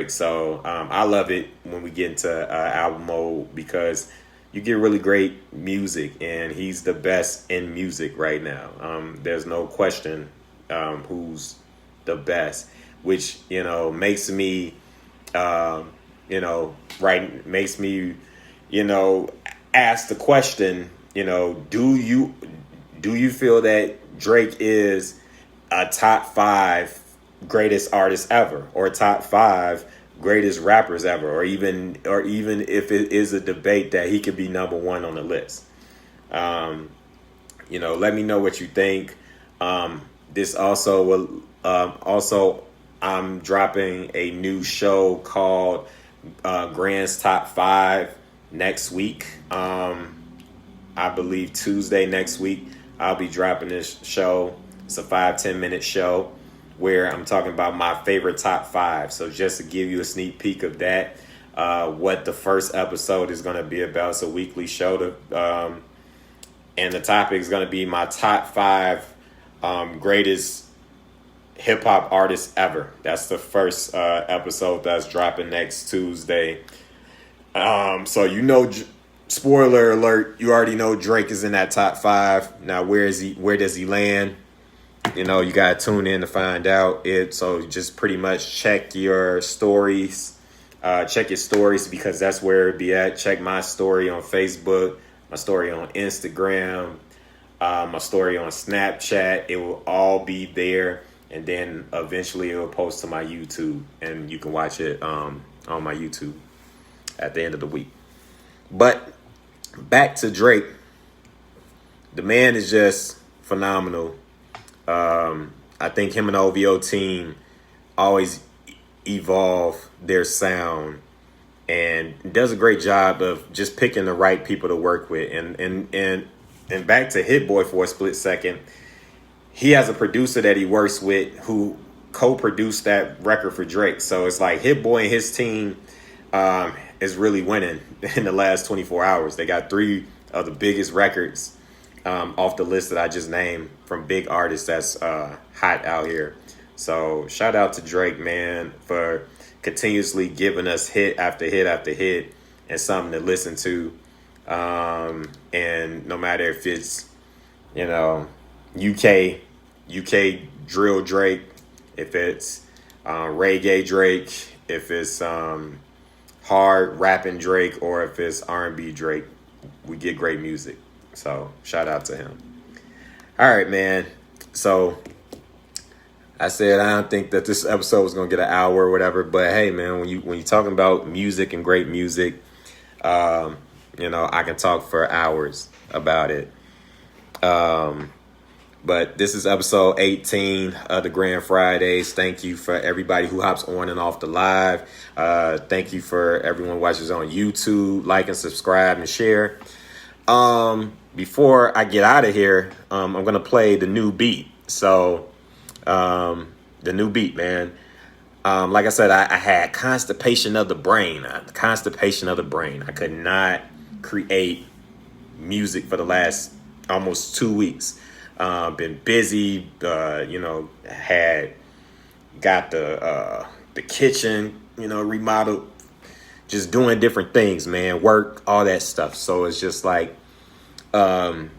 Speaker 1: So I love it when we get into album mode, because you get really great music, and he's the best in music right now. There's no question who's the best, which makes me ask the question, do you feel that Drake is a top 5 greatest artist ever, or top 5 greatest rappers ever, or even if it is a debate that he could be number 1 on the list? Let me know what you think. This also I'm dropping a new show called GrandZ Top Five next week. I believe Tuesday next week I'll be dropping this show. It's a 5-10 minute show where I'm talking about my favorite top five. So just to give you a sneak peek of that, what the first episode is going to be about. It's a weekly show and the topic is going to be my top five greatest hip hop artists ever. That's the first episode that's dropping next Tuesday. So spoiler alert, you already know Drake is in that top five. Now where does he land? You gotta tune in to find out it. So just pretty much check your stories. Check your stories because that's where it'll be at. Check my story on Facebook, my story on Instagram, my story on Snapchat. It will all be there. And then eventually it will post to my YouTube. And you can watch it on my YouTube at the end of the week. But back to Drake. The man is just phenomenal. I think him and the OVO team always evolve their sound and does a great job of just picking the right people to work with. And back to Hit Boy for a split second. He has a producer that he works with who co-produced that record for Drake. So it's like Hit Boy and his team is really winning in the last 24 hours. They got 3 of the biggest records off the list that I just named from big artists that's hot out here. So shout out to Drake, man, for continuously giving us hit after hit after hit and something to listen to. And no matter if it's, UK drill Drake, if it's reggae Drake, if it's hard rapping Drake, or if it's R&B Drake, we get great music. So shout out to him. All right, man. So I said I don't think that this episode was gonna get an hour or whatever, but hey, man, when you talking about music and great music, I can talk for hours about it. But this is episode 18 of the Grand Fridays. Thank you for everybody who hops on and off the live. Thank you for everyone who watches on YouTube. Like and subscribe and share. Before I get out of here, I'm going to play the new beat. So, the new beat, man. Like I said, I had constipation of the brain. Constipation of the brain. I could not create music for the last almost 2 weeks. Been busy, had got the kitchen, remodeled, just doing different things, man, work, all that stuff. So it's just like, what I'm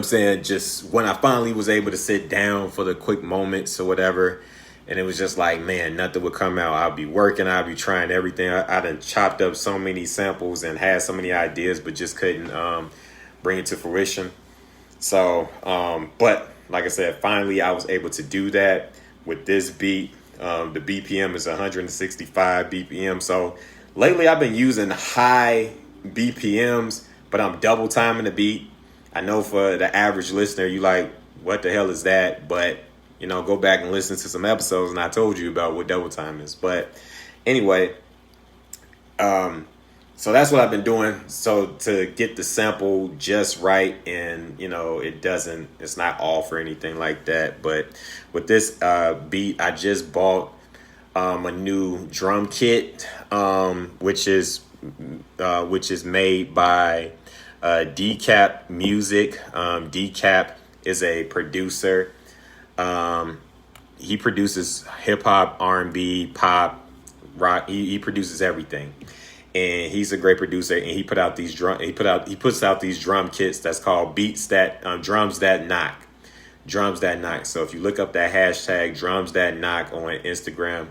Speaker 1: saying? Just when I finally was able to sit down for the quick moments or whatever, and it was just like, man, nothing would come out. I'll be working, I'll be trying everything. I done chopped up so many samples and had so many ideas, but just couldn't bring it to fruition. So, but like I said, finally I was able to do that with this beat. The BPM is 165 BPM. So lately I've been using high BPMs, but I'm double timing the beat. I know for the average listener, you like, what the hell is that? But, go back and listen to some episodes and I told you about what double time is. But anyway, so that's what I've been doing. So to get the sample just right and, it's not off or anything like that. But with this beat, I just bought a new drum kit, which is made by Decap Music. Decap is a producer. He produces hip hop, R&B, pop, rock. He produces everything. And he's a great producer, and he puts out these drum kits that's called drums that knock. So if you look up that hashtag drums that knock on Instagram,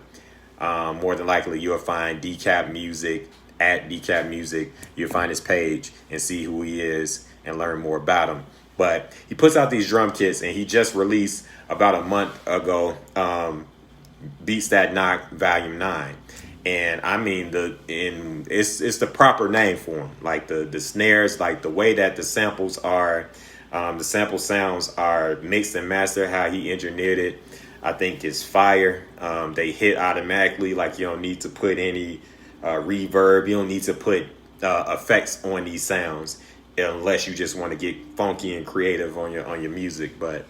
Speaker 1: more than likely you'll find Decap Music at Decap Music. You'll find his page and see who he is and learn more about him. But he puts out these drum kits, and he just released about a month ago Beats That Knock Volume 9. And I mean, it's the proper name for them. Like the snares, like the way that the samples are, the sample sounds are mixed and mastered, how he engineered it, I think is fire. They hit automatically. Like you don't need to put any reverb. You don't need to put effects on these sounds unless you just want to get funky and creative on your music. But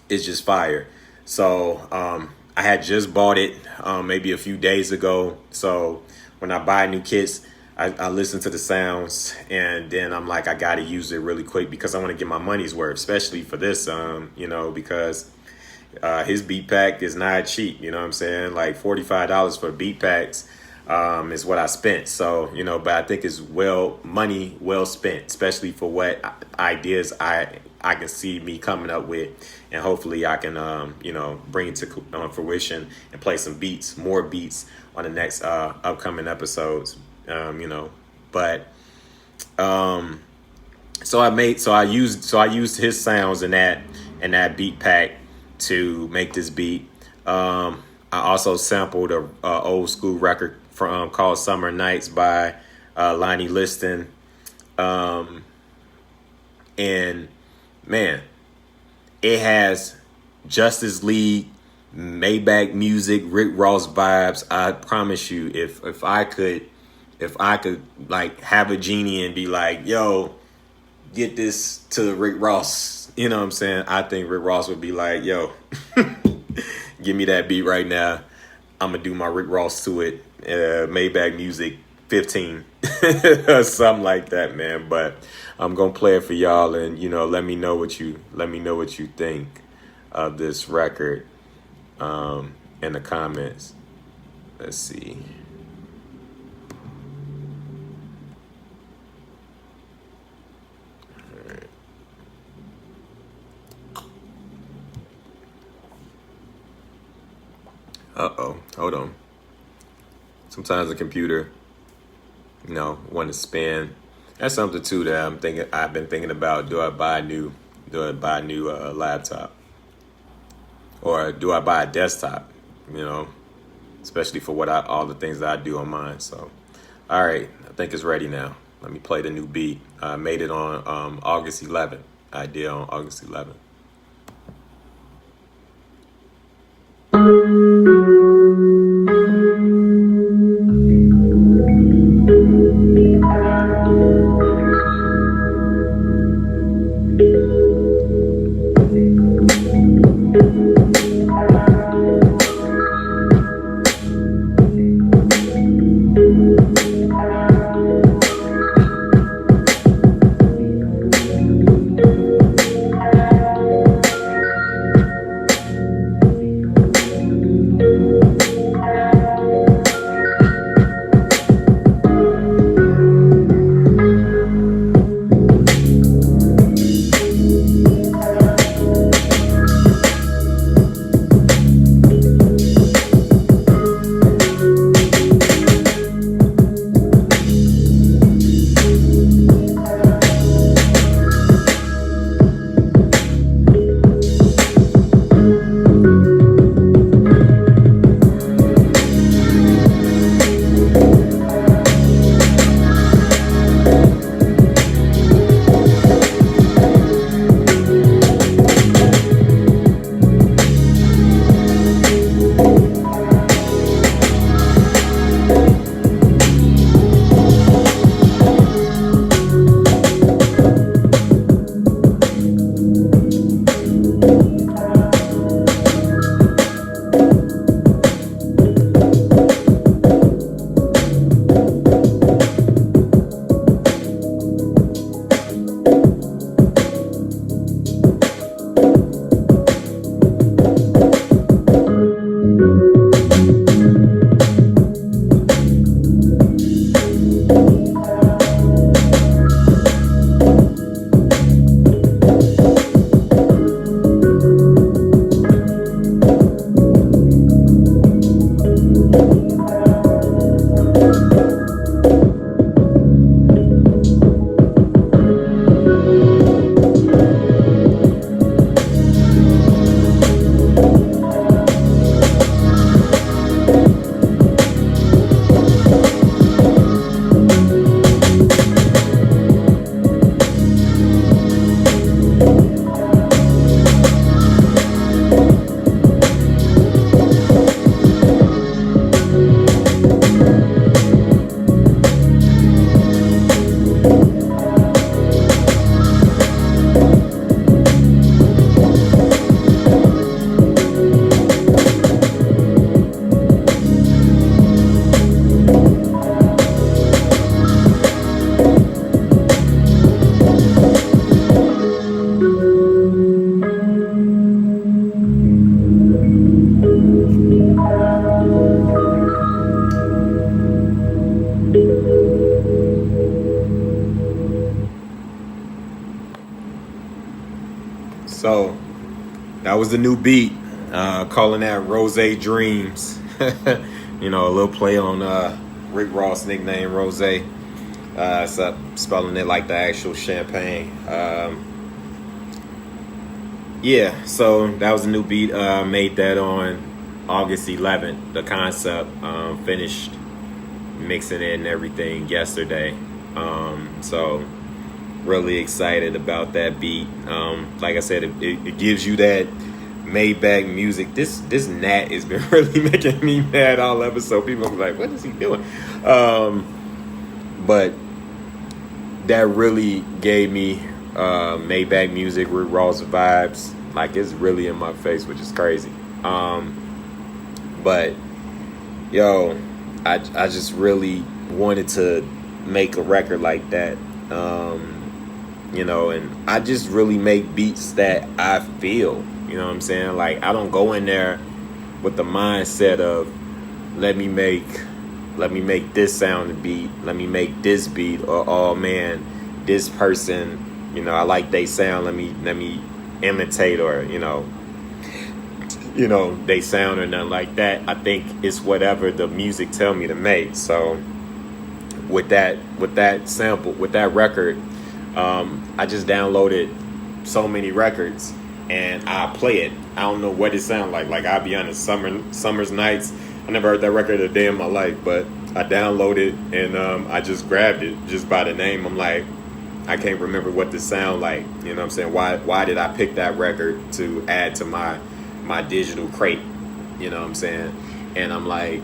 Speaker 1: It's just fire. So I had just bought it maybe a few days ago. So when I buy new kits, I listen to the sounds, and then I'm like, I got to use it really quick because I want to get my money's worth, especially for this, because his beat pack is not cheap. You know what I'm saying? Like $45 for beat packs is what I spent. So, but I think it's money well spent, especially for what ideas I can see me coming up with. And hopefully I can, bring it to fruition and play some more beats on the next upcoming episodes. So I used his sounds in that beat pack to make this beat. I also sampled a old school record from called Summer Nights by Lonnie Liston. And man, it has Justice League, Maybach music, Rick Ross vibes. I promise you, if I could like have a genie and be like, yo, get this to Rick Ross, you know what I'm saying? I think Rick Ross would be like, yo, give me that beat right now. I'm gonna do my Rick Ross to it. Maybach music 15 something like that, man. But I'm gonna play it for y'all, and let me know what you think of this record in the comments. Let's see. Uh-oh, hold on. Sometimes the computer, want to spin. That's something too that I've been thinking about. Do I buy a new laptop? Or do I buy a desktop? Especially for all the things that I do on mine. So, all right, I think it's ready now. Let me play the new beat. I made it on August 11th. I did on August 11th. that was the new beat. Calling that Rose Dreams. You know, a little play on Rick Ross' nickname Rose. Spelling it like the actual champagne. Yeah, so that was a new beat. Made that on August 11th. The concept, finished mixing it and everything yesterday. So really excited about that beat. Like I said, it gives you that Maybach music. This Nat has been really making me mad all episode. People are like, what is he doing? But that really gave me Maybach music, Rick Ross vibes. Like, it's really in my face, which is crazy. But yo, I just really wanted to make a record like that. You know, and I just really make beats that I feel. You know what I'm saying? Like, I don't go in there with the mindset of let me make this sound and beat, let me make this beat, or oh man, this person, you know, I like they sound, let me imitate, or you know they sound, or nothing like that. I think it's whatever the music tell me to make. So with that sample, with that record, I just downloaded so many records and I play it. I don't know what it sounds like. Like, I'll be honest, summer's nights, I never heard that record a day in my life, but I downloaded and I just grabbed it just by the name. I'm like, I can't remember what this sound like. You know what I'm saying? Why did I pick that record to add to my digital crate? You know what I'm saying? And I'm like,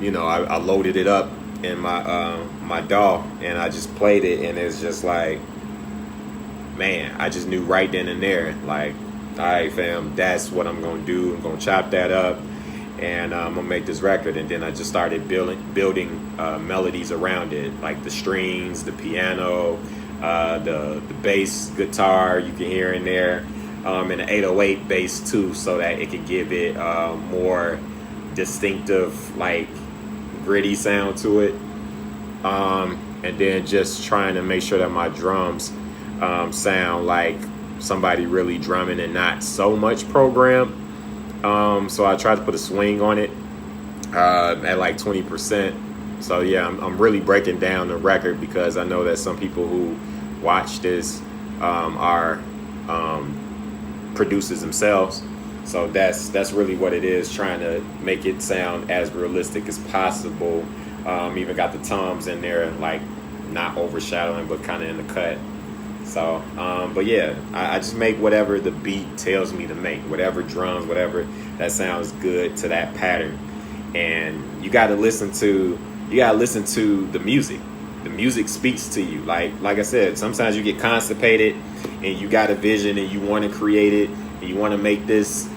Speaker 1: you know, I loaded it up in my DAW and I just played it, and it's just like, man, I just knew right then and there, like, all right, fam, that's what I'm gonna do. I'm gonna chop that up and I'm gonna make this record. And then I just started building melodies around it, like the strings, the piano, the bass guitar you can hear in there, and the 808 bass too, so that it could give it more distinctive, like, gritty sound to it. And then just trying to make sure that my drums sound like somebody really drumming and not so much programmed. So I tried to put a swing on it at like 20%. So yeah, I'm really breaking down the record because I know that some people who watch this are producers themselves. So that's really what it is, trying to make it sound as realistic as possible. Even got the toms in there, like not overshadowing, but kind of in the cut. So, but yeah, I just make whatever the beat tells me to make, whatever drums, whatever that sounds good to that pattern. And you got to listen to the music. The music speaks to you. Like I said, sometimes you get constipated and you got a vision and you want to create it and you want to make this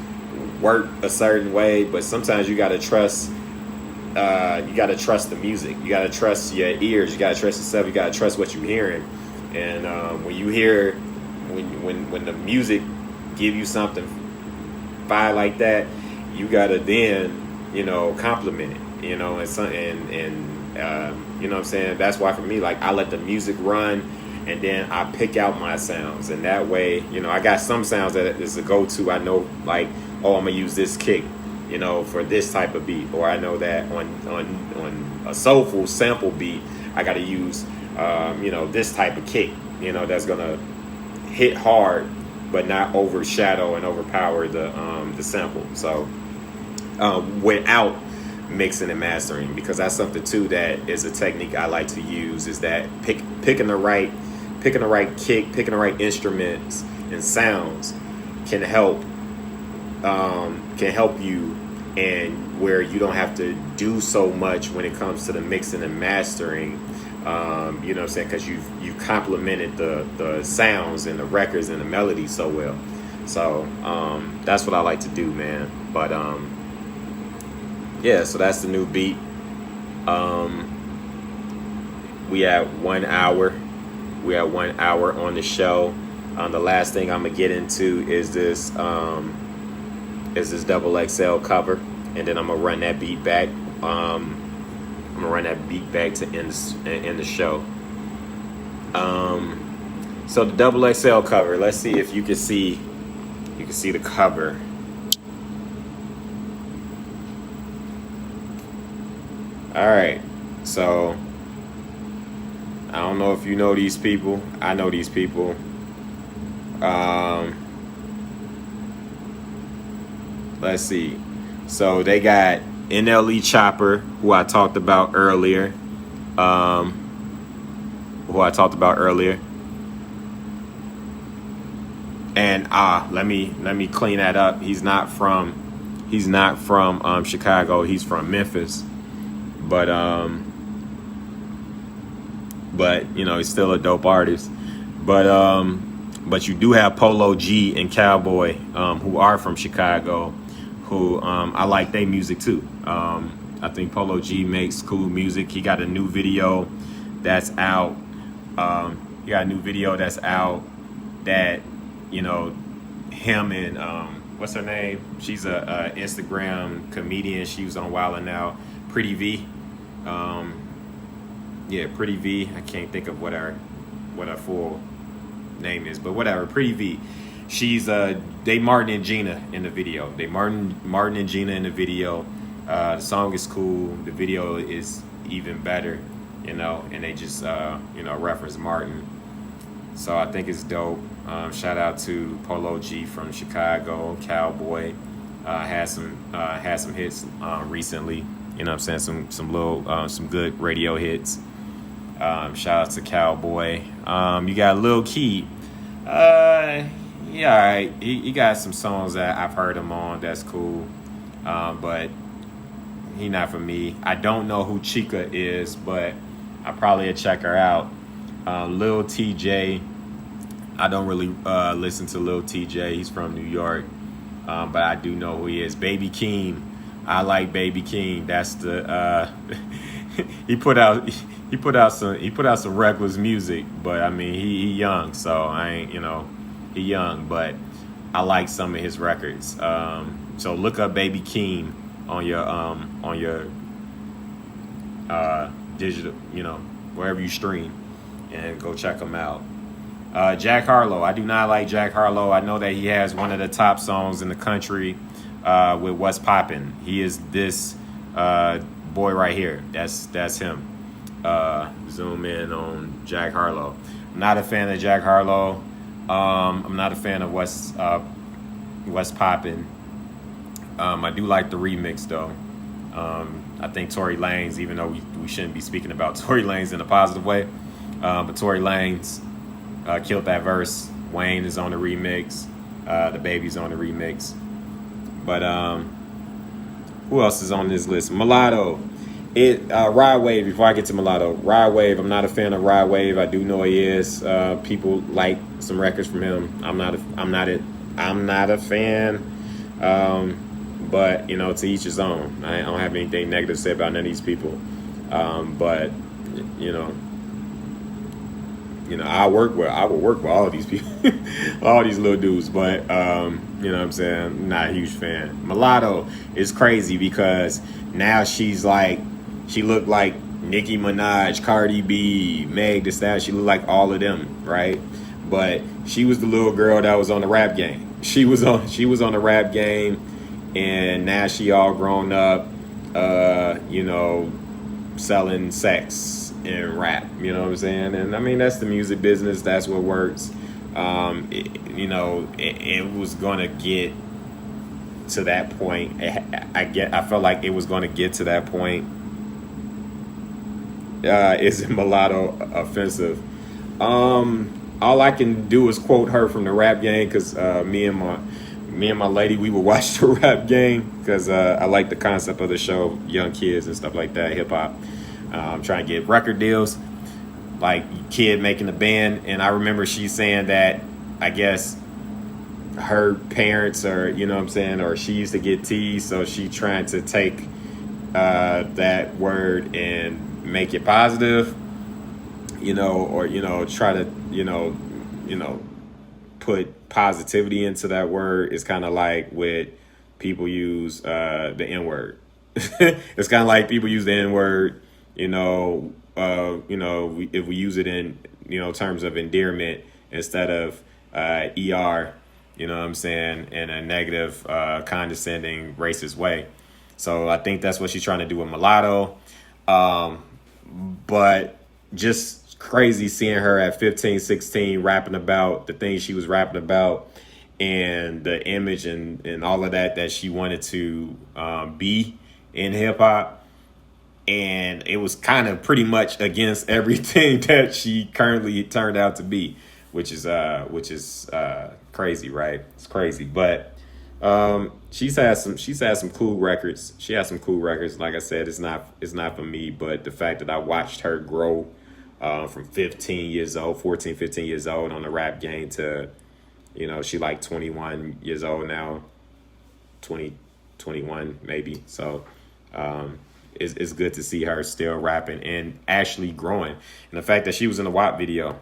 Speaker 1: work a certain way, but sometimes you got to trust. You got to trust the music. You got to trust your ears. You got to trust yourself. You got to trust what you're hearing. And when you hear, when the music give you something fire like that, you gotta then, you know, compliment it, you know, and you know what I'm saying. That's why for me, like, I let the music run, and then I pick out my sounds, and that way, you know, I got some sounds that is a go-to. I know, like, oh, I'm gonna use this kick, you know, for this type of beat, or I know that on a soulful sample beat, I gotta use. You know, this type of kick, you know, that's gonna hit hard but not overshadow and overpower the sample. So without mixing and mastering, because that's something too that is a technique I like to use, is that picking the right kick, picking the right instruments and sounds can help you, and where you don't have to do so much when it comes to the mixing and mastering. You know what I'm saying? Because you complemented the sounds and the records and the melody so well. So that's what I like to do, man. But yeah, so that's the new beat. We at 1 hour. We at 1 hour on the show. The last thing I'm gonna get into is this XXL cover, and then I'm gonna run that beat back. I'm gonna run that beat back to end the show. So the XXL cover. Let's see if you can see You can see the cover. All right, so I don't know if you know these people. I know these people. Let's see. So they got NLE Chopper, who I talked about earlier. And let me clean that up. He's not from Chicago. He's from Memphis. But you know, he's still a dope artist. But you do have Polo G and Cowboy, who are from Chicago, who I like their music too. I think Polo G makes cool music. He got a new video that's out. That, you know, him and what's her name? She's a Instagram comedian. She was on Wild 'N Out. Pretty V. Pretty V. I can't think of what her full name is, but whatever. Pretty V. She's they Martin and Gina in the video. They Martin and Gina in the video. The song is cool. The video is even better, you know, and they just reference Martin. So I think it's dope. Shout out to Polo G from Chicago. Cowboy had some hits recently. You know what I'm saying? Some good radio hits. Shout out to Cowboy. You got Lil Key. All right. He got some songs that I've heard him on. That's cool. But he not for me. I don't know who Chica is, but I probably check her out. Lil TJ. I don't really listen to Lil TJ. He's from New York. But I do know who he is. Baby Keem. I like Baby Keem. That's the he put out some reckless music, but I mean he young, so I ain't, you know, he young, but I like some of his records. So look up Baby Keem on your digital, you know, wherever you stream, and go check him out. Jack Harlow. I do not like Jack Harlow. I know that he has one of the top songs in the country with What's Poppin'. He is this boy right here. That's him. Zoom in on Jack Harlow. I'm not a fan of Jack Harlow. I'm not a fan of What's Poppin'. I do like the remix though. I think Tory Lanez, even though we shouldn't be speaking about Tory Lanez in a positive way, but Tory Lanez killed that verse. Wayne is on the remix. The Baby's on the remix. But who else is on this list? Mulatto. Ride Wave. Before I get to Mulatto, Ride Wave. I'm not a fan of Ride Wave. I do know he is. People like some records from him. I'm not a fan. But you know, to each his own. I don't have anything negative to say about none of these people. But you know, I would work with all of these people, all these little dudes. But you know what I'm saying? I'm not a huge fan. Mulatto is crazy because now she looked like Nicki Minaj, Cardi B, Meg Thee Stallion. She looked like all of them, right? But she was the little girl that was on the rap game. She was on the rap game, and now she all grown up, you know, selling sex and rap. You know what I'm saying? And I mean, that's the music business. That's what works. It was gonna get to that point. I felt like it was gonna get to that point. Is Mulatto offensive? All I can do is quote her from the rap game, because me and my lady, we would watch the rap game, because I like the concept of the show, young kids and stuff like that, hip hop. I'm trying to get record deals, like kid making a band. And I remember she saying that I guess her parents are, you know what I'm saying, or she used to get teased, so she trying to take that word and make it positive, you know, or, you know, try to, you know, put positivity into that word. Is kind of like with people use the N-word. It's kind of like people use the N-word, if we use it in, terms of endearment instead of ER, you know what I'm saying, in a negative, condescending, racist way. So I think that's what she's trying to do with Mulatto. But just crazy seeing her at 15, 16 rapping about the things she was rapping about and the image and all of that she wanted to be in hip hop. And it was kind of pretty much against everything that she currently turned out to be, which is crazy, right? It's crazy, but she's had some cool records. She has some cool records. Like I said, it's not for me, but the fact that I watched her grow from 15 years old, 14, 15 years old on the rap game to, she like 21 years old now, 20, 21 maybe. So it's good to see her still rapping and actually growing. And the fact that she was in the WAP video.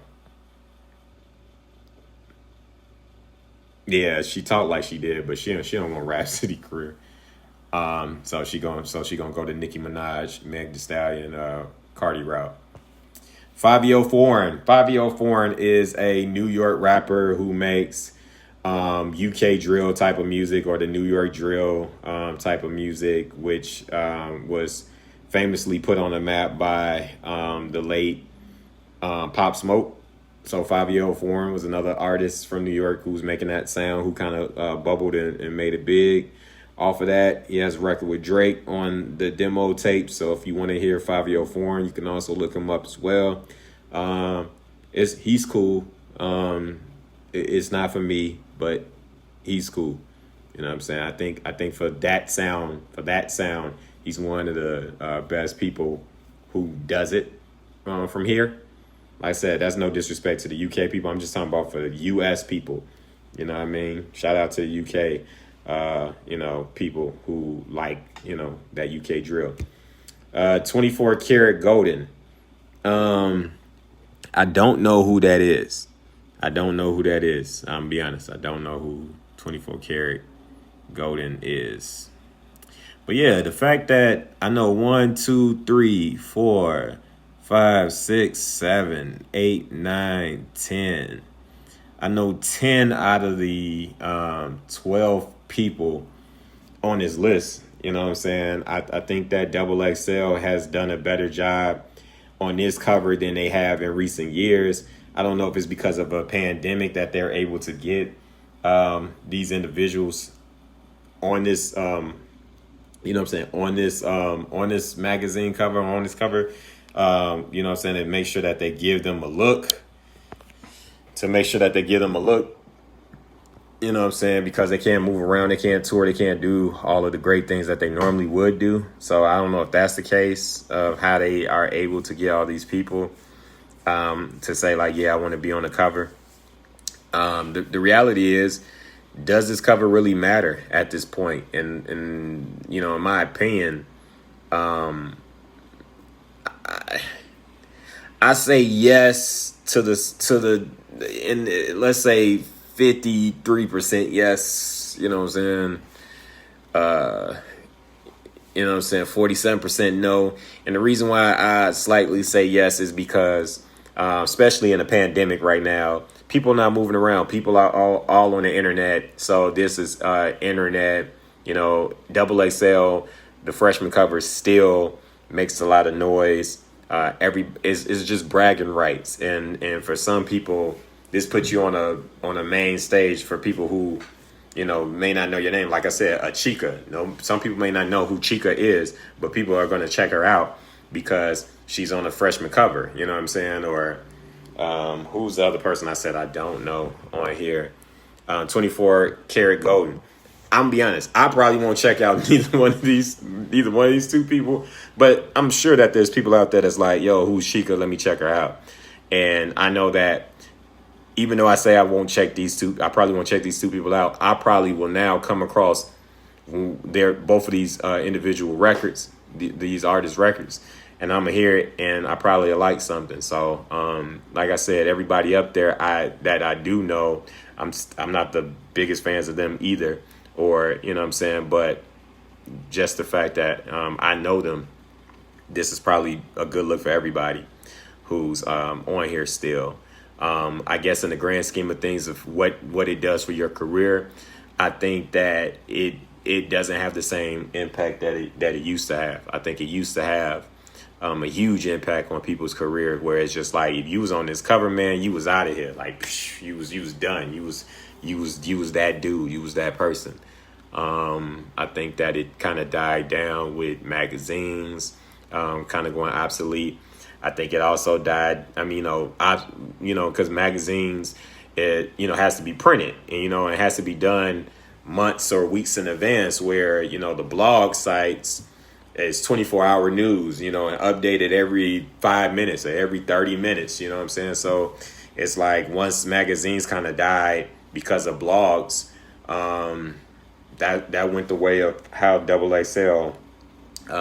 Speaker 1: Yeah, she talked like she did, but she don't want Rhapsody career. So she gonna go to Nicki Minaj, Meg Thee Stallion, Cardi route. Fabio Foreign is a New York rapper who makes UK drill type of music, or the New York drill type of music, which was famously put on the map by the late Pop Smoke. So Fabio Foreign was another artist from New York who was making that sound, who kind of bubbled and made it big. Off of that, he has a record with Drake on the demo tape. So if you want to hear Fabio Foreign, you can also look him up as well. He's cool. It's not for me, but he's cool. You know what I'm saying? I think for that sound, he's one of the best people who does it from here. Like I said, that's no disrespect to the UK people. I'm just talking about for the US people. You know what I mean? Shout out to the UK, people who like, that UK drill. 24 Karat Golden. I don't know who that is. I'm gonna be honest. I don't know who 24 Karat Golden is. But yeah, the fact that I know 1, 2, 3, 4, 5, 6, 7, 8, 9, 10. I know 10 out of the 12 people on this list. You know what I'm saying? I think that XXL has done a better job on this cover than they have in recent years. I don't know if it's because of a pandemic that they're able to get these individuals on this, on this magazine cover, on this cover, and make sure that they give them a look. You know what I'm saying? Because they can't move around, they can't tour, they can't do all of the great things that they normally would do. So I don't know if that's the case of how they are able to get all these people to say like, yeah, I want to be on the cover. The reality is, does this cover really matter at this point? And in my opinion, I say yes to let's say 53% yes, you know what I'm saying? 47% no. And the reason why I slightly say yes is because, especially in a pandemic right now, people not moving around. People are all on the internet. So this is internet, XXL, the freshman cover still makes a lot of noise. It's just bragging rights. And for some people, this puts you on a main stage for people who, may not know your name. Like I said, a Chica. Some people may not know who Chica is, but people are going to check her out because she's on a freshman cover. You know what I'm saying? Or who's the other person I said I don't know on here? 24 Karat Golden. I'm gonna be honest. I probably won't check out neither one of these two people, but I'm sure that there's people out there that's like, yo, who's Chica? Let me check her out. And I know that even though I say I probably won't check these two people out, I probably will now come across both of these individual records, these artists' records, and I'm gonna hear it, and I probably like something. So, like I said, everybody up there that I do know, I'm not the biggest fans of them either, or but just the fact that I know them, this is probably a good look for everybody who's on here still. I guess in the grand scheme of things of what it does for your career, I think that it doesn't have the same impact that it used to have. I think it used to have a huge impact on people's career, where it's just like if you was on this cover, man, you was out of here. Like you was done. You was that dude. You was that person. I think that it kind of died down with magazines, kind of going obsolete. I think it also died. I mean, because magazines, it has to be printed, and it has to be done months or weeks in advance. Where the blog sites is 24-hour news, and updated every 5 minutes or every 30 minutes. You know what I'm saying? So it's like once magazines kind of died because of blogs, that went the way of how XXL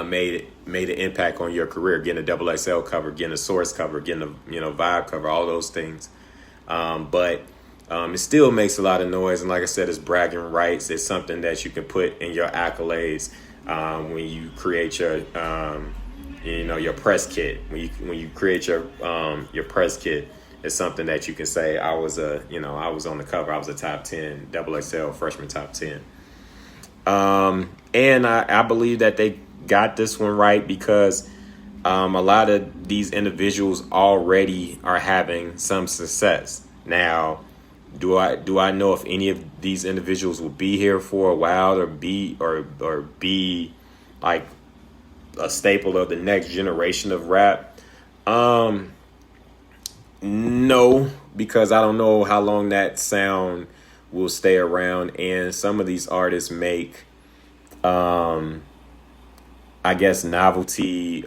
Speaker 1: made an impact on your career, getting a XXL cover, getting a source cover, getting a vibe cover, all those things. But it still makes a lot of noise, and like I said, it's bragging rights. It's something that you can put in your accolades when you create your your press kit. When you create your press kit, it's something that you can say, I was on the cover, I was a top 10 XXL Freshman top 10. And I believe that they got this one right because a lot of these individuals already are having some success. Now, do I know if any of these individuals will be here for a while or be like a staple of the next generation of rap? No, because I don't know how long that sound will stay around, and some of these artists make I guess novelty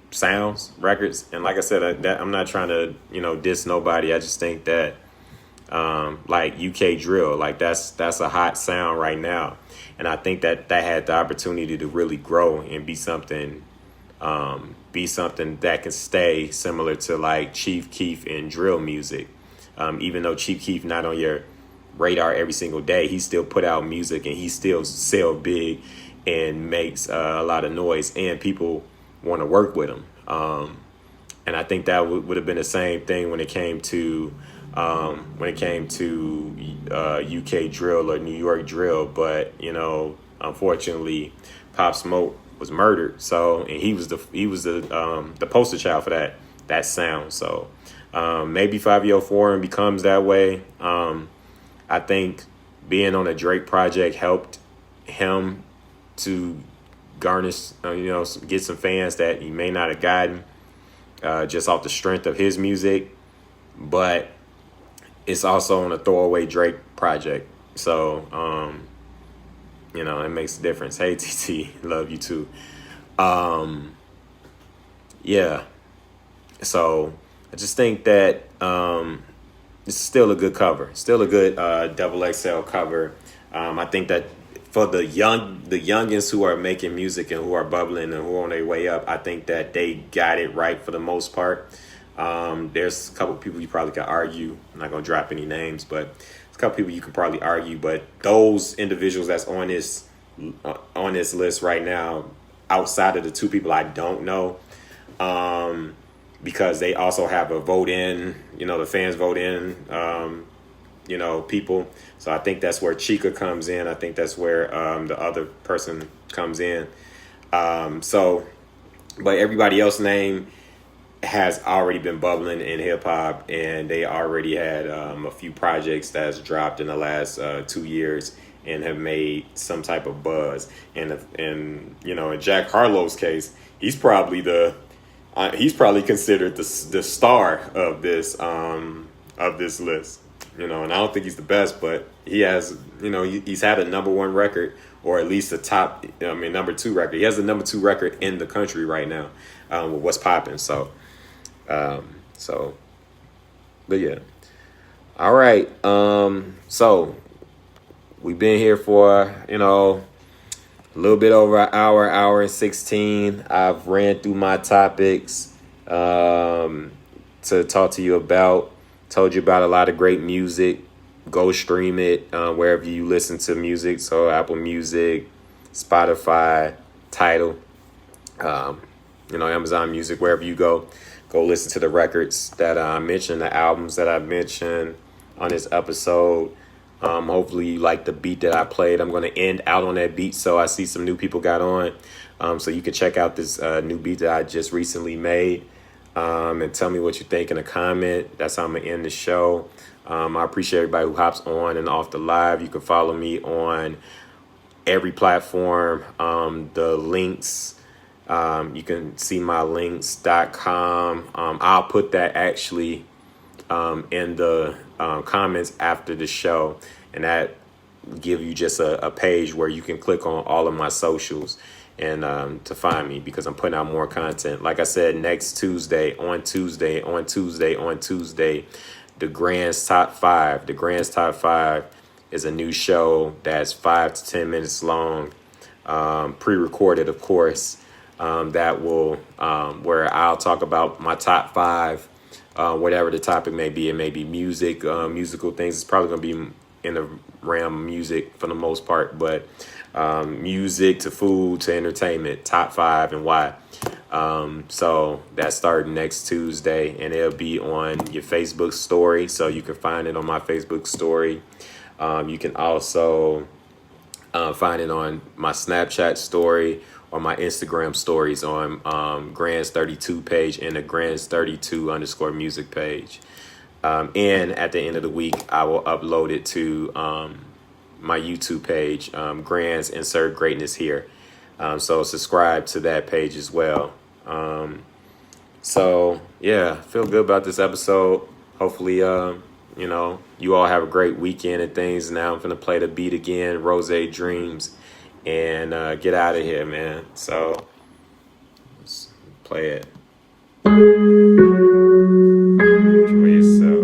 Speaker 1: sounds, records. And like I said, that I'm not trying to diss nobody. I just think that like UK drill, like that's a hot sound right now, and I think that had the opportunity to really grow and be something that can stay similar to like Chief Keef and drill music. Even though Chief Keef not on your radar every single day, he still put out music and he still sell big and makes a lot of noise, and people want to work with him. And I think that would have been the same thing when it came to UK drill or New York drill. But unfortunately, Pop Smoke was murdered. So, and he was the poster child for that sound. So maybe 504 becomes that way. I think being on a Drake project helped him to garnish, get some fans that he may not have gotten just off the strength of his music. But it's also on a throwaway Drake project. So, it makes a difference. Hey, TT, love you too. Yeah. So I just think that it's still a good cover, still a good XXL cover. I think that for the youngins who are making music and who are bubbling and who are on their way up, I think that they got it right for the most part. There's a couple people you probably could argue. I'm not gonna drop any names, but there's a couple people you could probably argue. But those individuals that's on this list right now, outside of the two people I don't know, because they also have a vote in, the fans vote in, people. So I think that's where Chica comes in. I think that's where the other person comes in. But everybody else's name has already been bubbling in hip hop, and they already had a few projects that's dropped in the last 2 years and have made some type of buzz. And in Jack Harlow's case, he's probably considered the star of this list. And I don't think he's the best, but he has, he's had a number one record, or at least a number two record. He has a number two record in the country right now with what's popping. So, but yeah. All right. So we've been here for, a little bit over an hour and 16. I've ran through my topics to talk to you about. Told you about a lot of great music. Go stream it wherever you listen to music. So Apple Music, Spotify, Tidal, Amazon Music, wherever you go Go listen to the records that I mentioned, the albums that I mentioned on this episode. Hopefully you like the beat that I played. I'm going to end out on that beat, so I see some new people got on. So you can check out this new beat that I just recently made, and tell me what you think in a comment. That's how I'm going to end the show. I appreciate everybody who hops on and off the live. You can follow me on every platform. The links, you can see my links.com. I'll put that actually in the comments after the show, and that give you just a page where you can click on all of my socials and to find me, because I'm putting out more content. Like I said, next Tuesday, on Tuesday, the GrandZ Top Five. The GrandZ Top Five is a new show that's 5 to 10 minutes long, pre-recorded, of course. That will where I'll talk about my top five, whatever the topic may be. It may be music, musical things. It's probably going to be in the realm of music for the most part, but music to food to entertainment, top five and why. So that starting next Tuesday, and it'll be on your Facebook story, so you can find it on my Facebook story. You can also find it on my Snapchat story or my Instagram stories on GrandZ32 page and the GrandZ32_music page. And at the end of the week, I will upload it to my YouTube page, GrandZ Insert Greatness Here. So subscribe to that page as well. So yeah, feel good about this episode. Hopefully, you all have a great weekend and things. Now I'm gonna play the beat again, Rose Dreams, and get out of here, man. So let's play it. Enjoy yourself.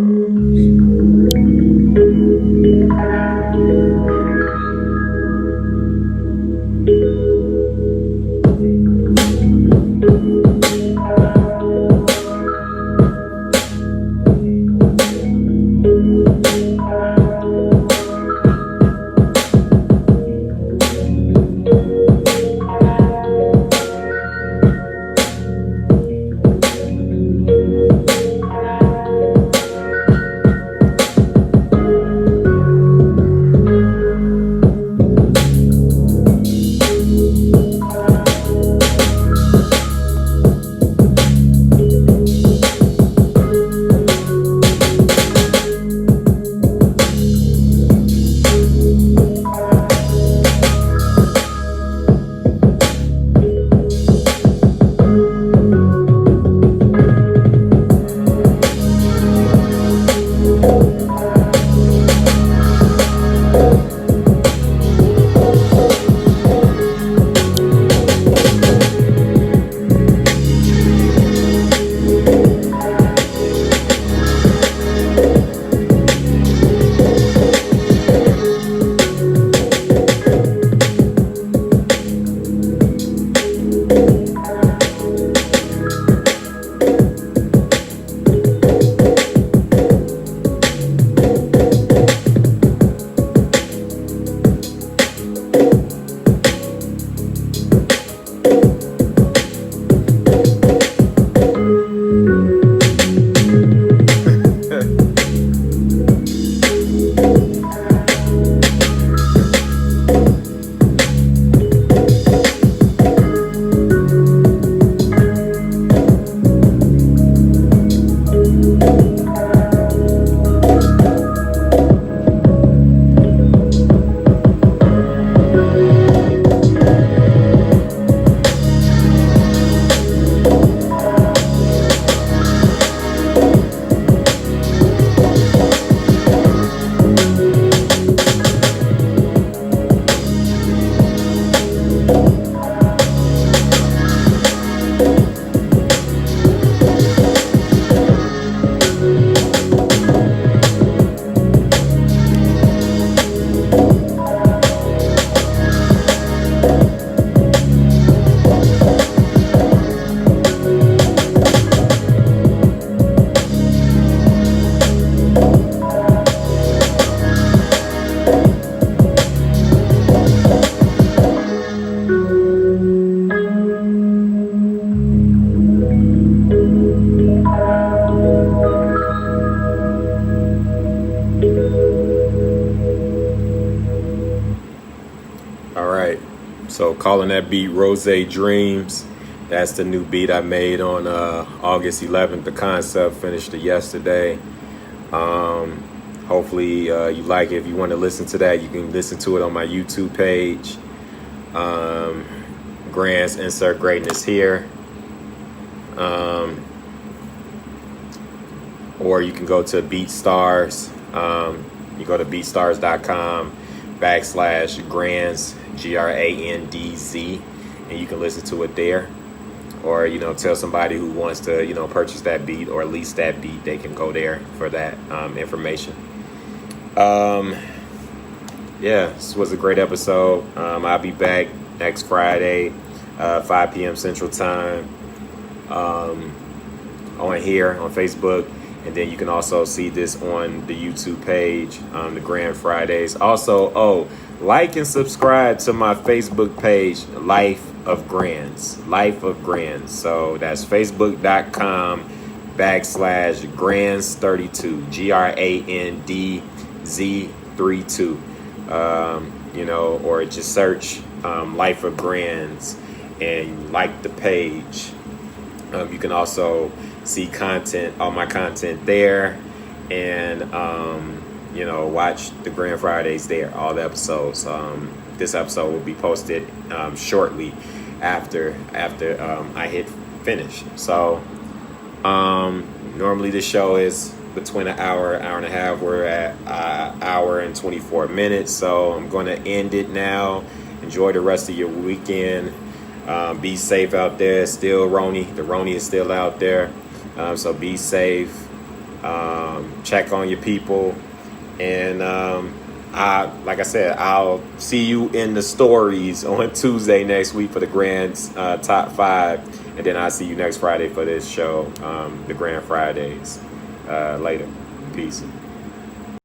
Speaker 1: All right. So calling that beat Rose Dreams. That's the new beat I made on August 11th. The concept finished it yesterday. Hopefully you like it. If you want to listen to that, you can listen to it on my YouTube page. Grand's Insert Greatness here. Or you can go to BeatStars. You go to beatstars.com/GrandZ, GrandZ, and you can listen to it there. Or, tell somebody who wants to, purchase that beat or lease that beat, they can go there for that information. Yeah, this was a great episode. I'll be back next Friday, 5 p.m. Central Time, on here on Facebook. And then you can also see this on the YouTube page, the Grand Fridays. Also, like and subscribe to my Facebook page, Life of GrandZ. Life of GrandZ. So that's facebook.com/GrandZ32. GrandZ32. Or just search Life of GrandZ and like the page. You can also see all my content there, and watch the Grand Fridays there, all the episodes. This episode will be posted shortly after I hit finish. So normally the show is between an hour and a half. We're at an hour and 24 minutes, so I'm going to end it now. Enjoy the rest of your weekend. Be safe out there. Still Roni. The Roni is still out there. So be safe. Check on your people. And like I said, I'll see you in the stories on Tuesday next week for the GrandZ Top 5. And then I'll see you next Friday for this show, the Grand Fridays. Later. Peace.